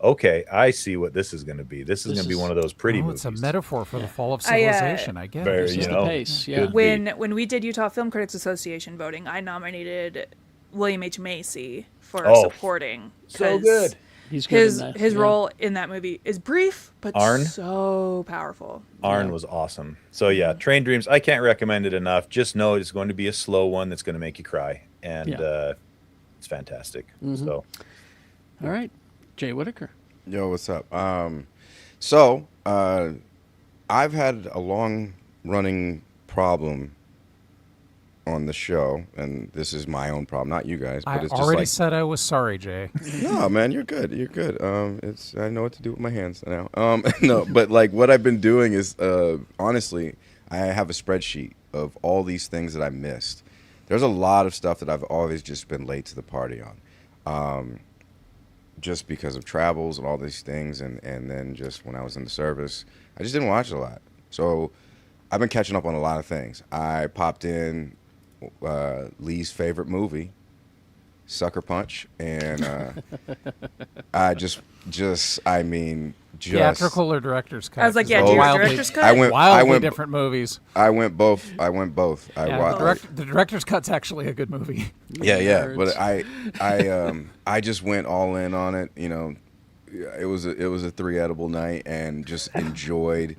okay, I see what this is going to be. This is going to be one of those pretty movies. It's a metaphor for the fall of I, civilization. I get very, it. This is you the know, pace. Yeah. could be. When we did Utah Film Critics Association voting, I nominated William H. Macy for Oh, supporting. so 'cause good. He's good His in that. his yeah. role in that movie is brief but Arn? so powerful. Arn was awesome. So yeah, Train Dreams. I can't recommend it enough. Just know it's going to be a slow one that's going to make you cry, and Yeah. it's fantastic. Mm-hmm. So All right, Jay Whitaker. Yo, what's up? So I've had a long running problem on the show, and this is my own problem, not you guys. But I it's just already like, said I was sorry, Jay. no, man, you're good. You're good. I know what to do with my hands now. No, but like what I've been doing is, honestly, I have a spreadsheet of all these things that I missed. There's a lot of stuff that I've always just been late to the party on, just because of travels and all these things, and then just when I was in the service, I just didn't watch a lot. So I've been catching up on a lot of things. I popped in Lee's favorite movie, Sucker Punch, and I I mean, Theatrical or director's cut? I was like, yeah, do do you your have director's cut? I went different movies. I went both. I Yeah, the director's cut's actually a good movie. Yeah, but Nerds. I just went all in on it. You know, it was a 3 edible night, and just enjoyed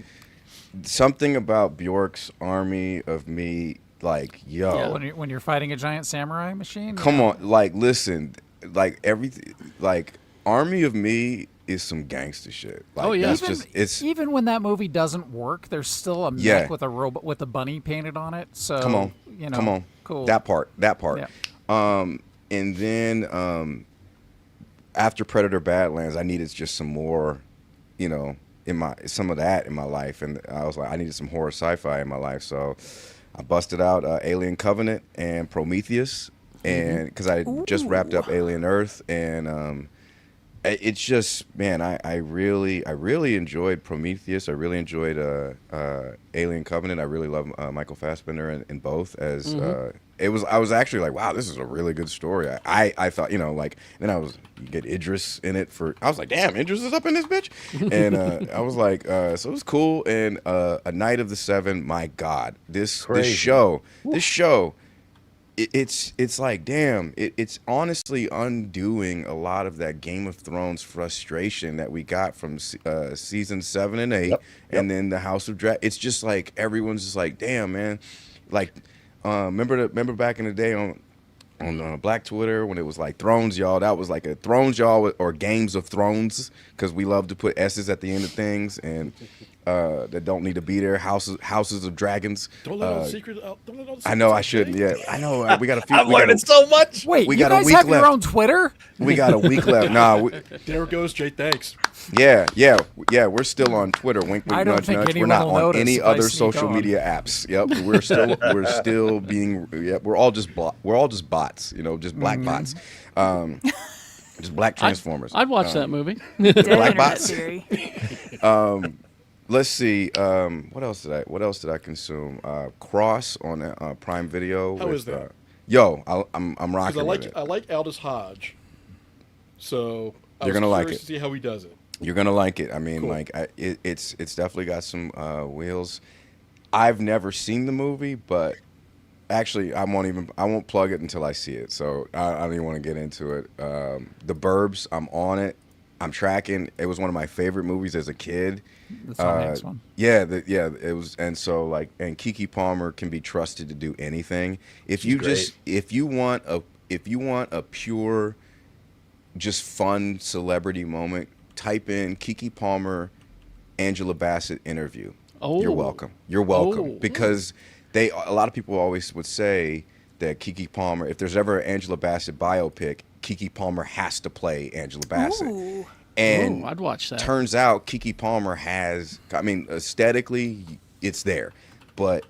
something about Bjork's Army of Me. Like, yo, Yeah. When you're fighting a giant samurai machine. come on, like, listen, like everything, like Army of Me is some gangster shit. Like, Oh, yeah. that's Even, just it's. even when that movie doesn't work, there's still a Yeah. mech with a robot with a bunny painted on it. So Come on, you know, come on, cool. That part. Yeah. And then after Predator Badlands, I needed just some more, you know, some of that in my life, and I was like, I needed some horror sci-fi in my life, so I busted out Alien Covenant and Prometheus, and because I just wrapped up Alien Earth, and it's just, man, I really enjoyed Prometheus. I really enjoyed Alien Covenant. I really love Michael Fassbender in both. As I was actually like, wow, this is a really good story. I thought, you know, like, then you get Idris in it I was like, damn, Idris is up in this bitch, and I was like, so it was cool. And A Night of the Seven, my God, this show. It's like, damn, it's honestly undoing a lot of that Game of Thrones frustration that we got from season 7 and 8, and then the House of Dragon. It's just like everyone's just like, damn, man, like remember back in the day on Black Twitter when it was like Thrones Y'all, that was like a Thrones Y'all or Games of Thrones, because we love to put S's at the end of things, and that don't need to be there. Houses of Dragons. Don't let all the secrets out. Don't let all the secrets I know I out, shouldn't. Jay. Yeah, I know. We got a few. I'm learning so much. Wait, We you got a guys week have your left. own Twitter? We got a week left. Nah, There goes Jay. Thanks. yeah. We're still on Twitter. Wink, wink, I don't nudge, think nudge. We're anyone not will on notice any if I other sneak social on. media apps. Yep, we're still being. Yeah, we're all just bots. You know, just black bots. Just black transformers. I'd watch that movie. Dead internet bots. theory. Let's see. What else did I consume? Cross on Prime Video. How is that? Yo, I'm Because rocking with it. I like Aldous Hodge. So You're gonna like it. To see how he does it. You're gonna like it. I mean, Cool. like, it's definitely got some wheels. I've never seen the movie, but actually, I won't plug it until I see it. So I don't even want to get into it. The Burbs, I'm on it. I'm tracking. It was one of my favorite movies as a kid. That's the next one. Yeah, it was, and so like, and Keke Palmer can be trusted to do anything. If you want a pure, just fun celebrity moment, type in Keke Palmer, Angela Bassett interview. Oh. You're welcome. You're welcome. Oh. Because a lot of people always would say that Keke Palmer, if there's ever an Angela Bassett biopic, Keke Palmer has to play Angela Bassett. Ooh. And I'd watch that. Turns out Keke Palmer has, I mean, aesthetically, it's there, but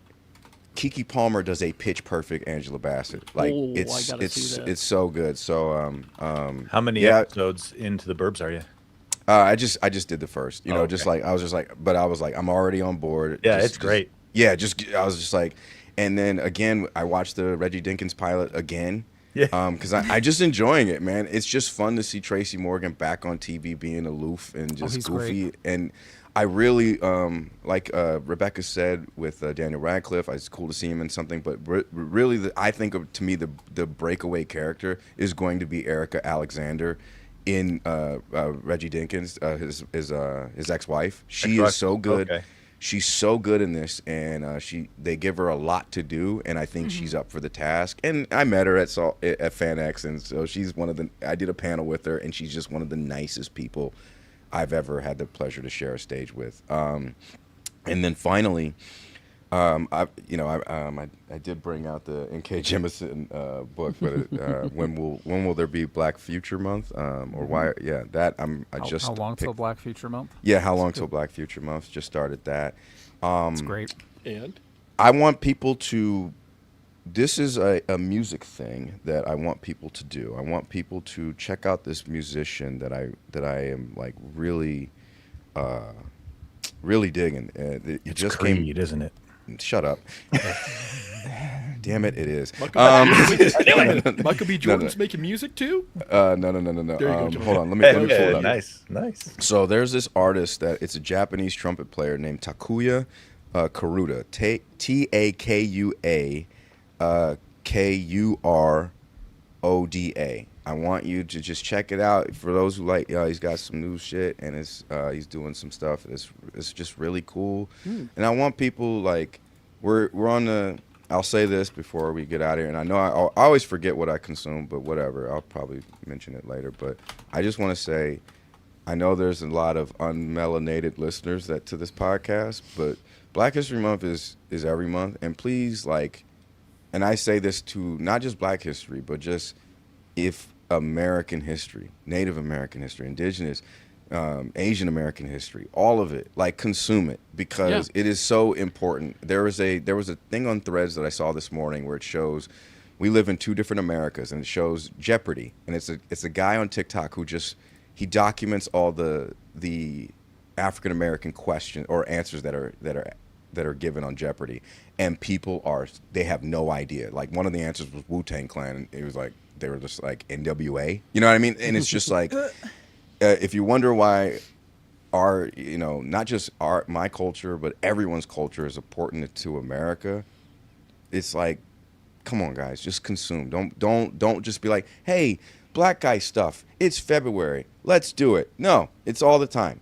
Keke Palmer does a pitch perfect Angela Bassett. Like, Oh, I gotta see that. it's so good. So How many yeah, episodes into the Burbs are you? I just did the first. You know, okay. just like I was just like, but I was like, I'm already on board. Yeah, Just- it's great. Yeah, I was just like, and then again, I watched the Reggie Dinkins pilot again. Yeah. Because I just enjoying it, man. It's just fun to see Tracy Morgan back on TV being aloof and just he's goofy. great. And I really, like Rebecca said with Daniel Radcliffe, it's cool to see him in something. But really, I think to me, the breakaway character is going to be Erica Alexander in Reggie Dinkins, his ex-wife. She is so good. Okay. She's so good in this, and they give her a lot to do, and I think she's up for the task. And I met her at FanX, and so she's I did a panel with her, and she's just one of the nicest people I've ever had the pleasure to share a stage with. And then finally, I did bring out the N.K. Jemisin book, but when will there be Black Future Month, or why? Yeah, that How long till Black Future Month? Yeah, how long till Black Future Month? Just started that. It's great. And I want people to. This is a music thing that I want people to do. I want people to check out this musician that I am like really, really digging. It It's just Creed, came. isn't it? Shut up. Damn it! It is. Michael B. Jordan's making music too. No. There you go, John. Hold on. Let me pull it up. Nice. So there's this artist it's a Japanese trumpet player named Takuya Karuda. Takua Kuroda. I want you to just check it out. For those who like, he's got some new shit, and he's doing some stuff. It's just really cool. And I want people like we're on the. I'll say this before we get out of here, and I know I always forget what I consume, but whatever. I'll probably mention it later. But I just want to say, I know there's a lot of unmelanated listeners to this podcast, but Black History Month is every month, and please and I say this to not just Black history, but just American history, Native American history, Indigenous, Asian American history, all of it, consume it because it is so important. There was a thing on Threads that I saw this morning where it shows we live in two different Americas, and it shows Jeopardy, and it's a guy on TikTok who he documents all the African American questions or answers that are given on Jeopardy, and people they have no idea. Like one of the answers was Wu-Tang Clan, and it was like they were just like NWA, you know what I mean? And it's just like if you wonder why not just my culture, but everyone's culture is important to America, it's like, come on guys, just consume. Don't just be like, hey, Black guy stuff, it's February, let's do it. No, it's all the time.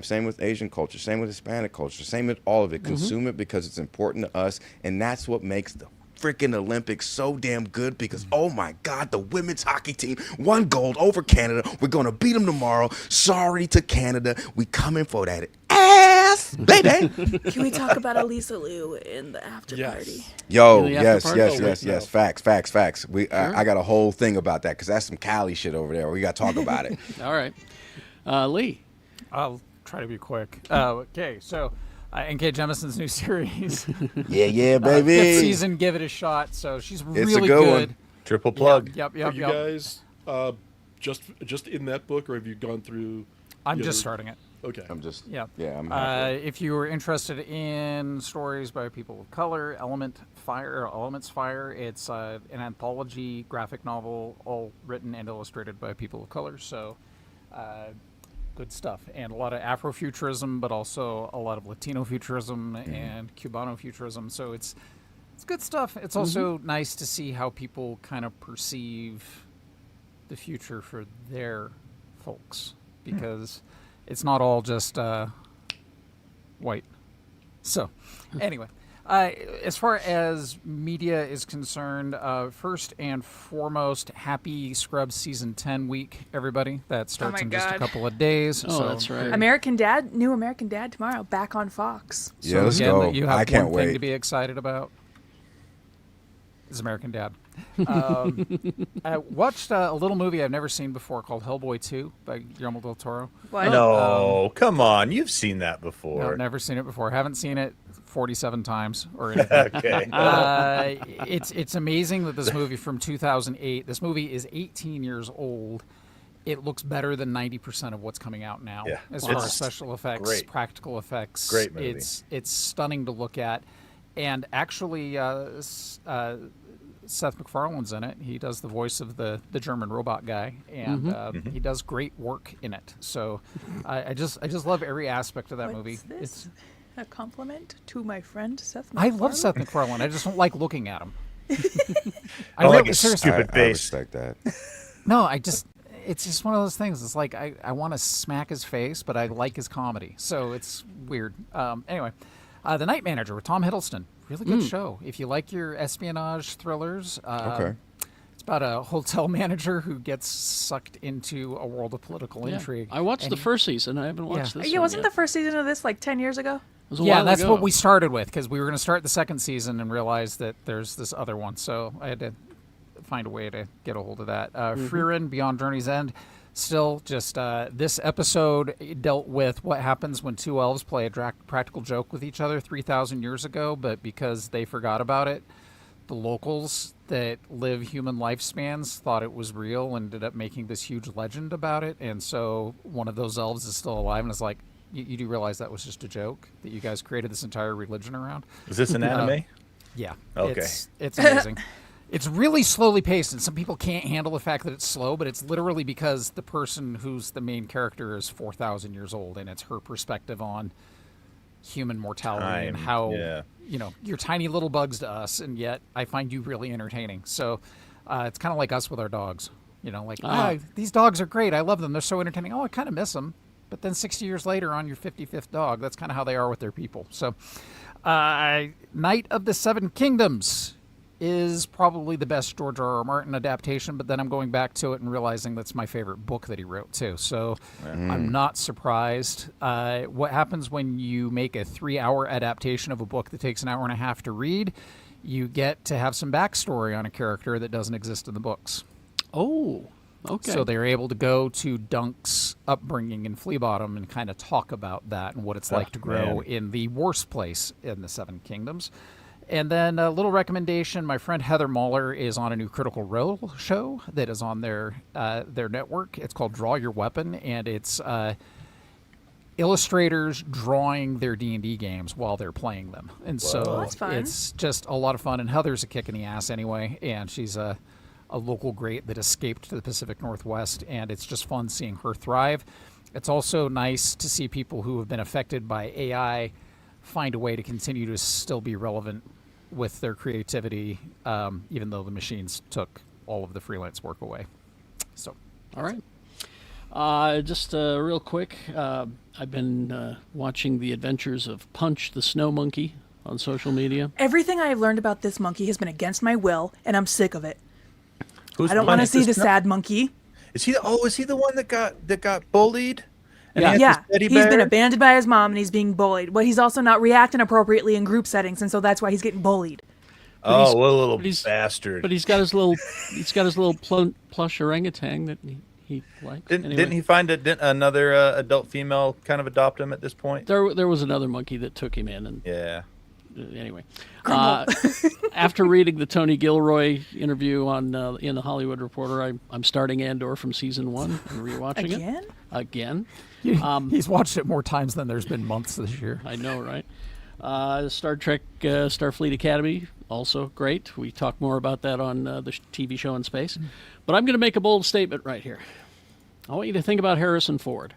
Same with Asian culture, same with Hispanic culture, same with all of it. Consume it because it's important to us, and that's what makes the freaking Olympics so damn good, because oh my God, the women's hockey team won gold over Canada. We're gonna beat them tomorrow. Sorry to Canada, we coming for that ass, baby. Can we talk about Elisa Liu in the after party? Yo, In the after yes. Facts. I got a whole thing about that because that's some Cali shit over there. We got to talk about it. All right. Lee. I'll try to be quick. Okay, so N.K. Jemisin's new series. Yeah, baby. Fifth season, give it a shot. So she's really a good good. one. Triple plug. Yep. Are you guys just in that book, or have you gone through? I'm just starting it. Okay. I'm just Yeah. I'm happy. If you were interested in stories by people of color, Elements Fire, it's an anthology graphic novel, all written and illustrated by people of color. So, good stuff, and a lot of Afrofuturism, but also a lot of Latino futurism and Cubano futurism. So it's good stuff. It's also nice to see how people kind of perceive the future for their folks, because it's not all just white. So, anyway, as far as media is concerned, first and foremost, happy Scrubs Season 10 week, everybody. That starts in just a couple of days. Oh, so that's right. New American Dad tomorrow, back on Fox. Yeah, let's again, go. You have I can't one wait. thing to be excited about. Is American Dad. I watched a little movie I've never seen before called Hellboy 2 by Guillermo del Toro. What? No, come on. You've seen that No, before. never seen it before. Haven't seen it 47 times or anything. Okay. It's amazing that this movie from 2008, this movie is 18 years old. It looks better than 90% of what's coming out now. Yeah. As far It's as special effects, great. practical effects. Great movie. It's stunning to look at. And actually, Seth MacFarlane's in it. He does the voice of the German robot guy, and he does great work in it. So I just love every aspect of that movie. What's this? A compliment to my friend Seth I MacFarlane? love Seth MacFarlane. I just don't like looking at him. I like really- his seriously. stupid I face. respect that. No, it's just one of those things. It's like I want to smack his face, but I like his comedy. So it's weird. Anyway, The Night Manager with Tom Hiddleston. Really good show. If you like your espionage thrillers, Okay. it's about a hotel manager who gets sucked into a world of political Yeah. intrigue. I watched And the first season. I haven't watched this Yeah, one wasn't yet. the first season of this like 10 years ago? It was a Yeah, while that's ago. what we started with because we were going to start the second season and realized that there's this other one. So I had to find a way to get a hold of that. Frieren, Beyond Journey's End. Still, just this episode dealt with what happens when two elves play a practical joke with each other 3,000 years ago, but because they forgot about it, the locals that live human lifespans thought it was real and ended up making this huge legend about it. And so one of those elves is still alive and is like, you do realize that was just a joke that you guys created this entire religion around? Is this an anime? Yeah. Okay. It's amazing. It's really slowly paced, and some people can't handle the fact that it's slow, but it's literally because the person who's the main character is 4,000 years old, and it's her perspective on human mortality and Time, how, yeah. you're tiny little bugs to us, and yet I find you really entertaining. So it's kind of like us with our dogs. These dogs are great. I love them. They're so entertaining. Oh, I kind of miss them. But then 60 years later on your 55th dog, that's kind of how they are with their people. So Night of the Seven Kingdoms is probably the best George R.R. Martin adaptation, but then I'm going back to it and realizing that's my favorite book that he wrote, too. So I'm not surprised. What happens when you make a 3-hour adaptation of a book that takes an hour and a half to read? You get to have some backstory on a character that doesn't exist in the books. Oh, okay. So they're able to go to Dunk's upbringing in Flea Bottom and kind of talk about that and what it's like to grow in the worst place in the Seven Kingdoms. And then a little recommendation, my friend Heather Mahler is on a new Critical Role show that is on their network. It's called Draw Your Weapon, and it's illustrators drawing their D&D games while they're playing them. And so That's fun. it's just a lot of fun. And Heather's a kick in the ass anyway, and she's a local great that escaped to the Pacific Northwest, and it's just fun seeing her thrive. It's also nice to see people who have been affected by AI find a way to continue to still be relevant with their creativity, even though the machines took all of the freelance work away. So, All right. Just real quick, I've been watching the adventures of Punch the Snow Monkey on social media. Everything I have learned about this monkey has been against my will, and I'm sick of it. Who's I don't want to Punch see the Snow- sad monkey. Is he the one that got bullied? And Yeah. he has Yeah, this teddy he's been bear? abandoned by his mom, and he's being bullied. But he's also not reacting appropriately in group settings, and so that's why he's getting bullied. Oh, what a little but he's- bastard! But he's got his little plush orangutan that he likes. Didn't he find another adult female kind of adopt him at this point? There was another monkey that took him in, and Yeah. anyway, after reading the Tony Gilroy interview on in the Hollywood Reporter, I'm starting Andor from season 1 and rewatching Again? it again. he's watched it more times than there's been months this year. I know, right? Star Trek, Starfleet Academy, also great. We talk more about that on the TV show in space. But I'm going to make a bold statement right here. I want you to think about Harrison Ford.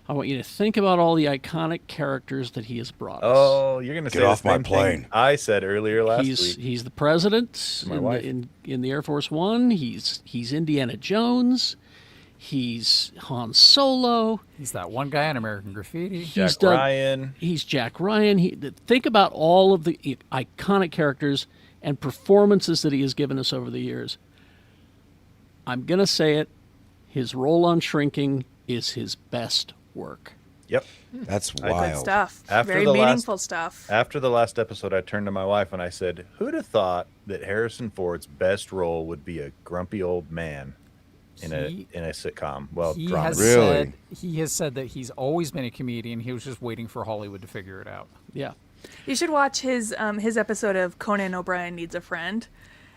I want you to think about all the iconic characters that he has brought us. Oh, you're gonna say Get off the my same thing plane. I said earlier last He's week. he's the president My wife. in the Air Force One. He's Indiana Jones. He's Han Solo. He's that one guy in American Graffiti. Jack He's done- Ryan. He's Jack Ryan. Think about all of the iconic characters and performances that he has given us over the years. I'm going to say it. His role on Shrinking is his best work. Yep. That's Good wild. stuff. After Very the last- meaningful stuff. After the last episode, I turned to my wife and I said, "Who'd have thought that Harrison Ford's best role would be a grumpy old man in He- a sitcom?" Well, He drama. has Really? said that he's always been a comedian. He was just waiting for Hollywood to figure it out. Yeah. You should watch his episode of Conan O'Brien Needs a Friend.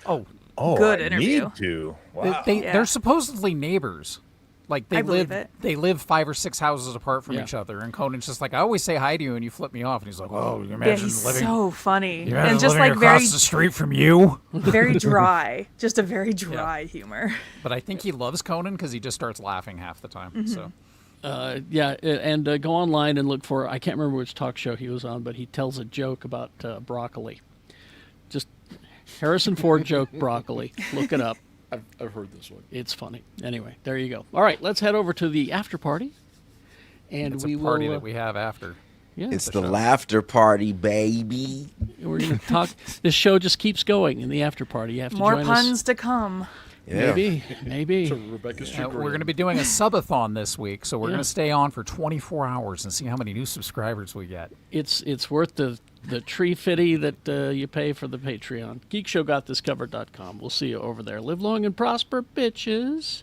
Oh, Oh, Good I interview. need to. Wow. they're supposedly neighbors. Like I believe it. they live 5 or 6 houses apart from Yeah. each other, and Conan's just like, I always say hi to you, and you flip me off, and he's like, oh, you Yeah, imagine he's living, so funny. you imagine And just living like across very the street from you. very dry. Just a very dry humor. But I think he loves Conan because he just starts laughing half the time. So Go online and look for, I can't remember which talk show he was on, but he tells a joke about broccoli. Just Harrison Ford joke broccoli. Look it up. I've heard this one. It's funny. Anyway, there you go. All right, let's head over to the after party. And it's we a party will, that we have after. yeah, It's the laughter party, baby. we're going to talk. This show just keeps going in the after party. You have to More join puns us. to come. Yeah. Maybe. So Rebecca's We're going to be doing a subathon this week, so we're Yeah. going to stay on for 24 hours and see how many new subscribers we get. It's worth the tree fitty that you pay for the Patreon. GeekShowGotThisCovered.com. We'll see you over there. Live long and prosper, bitches.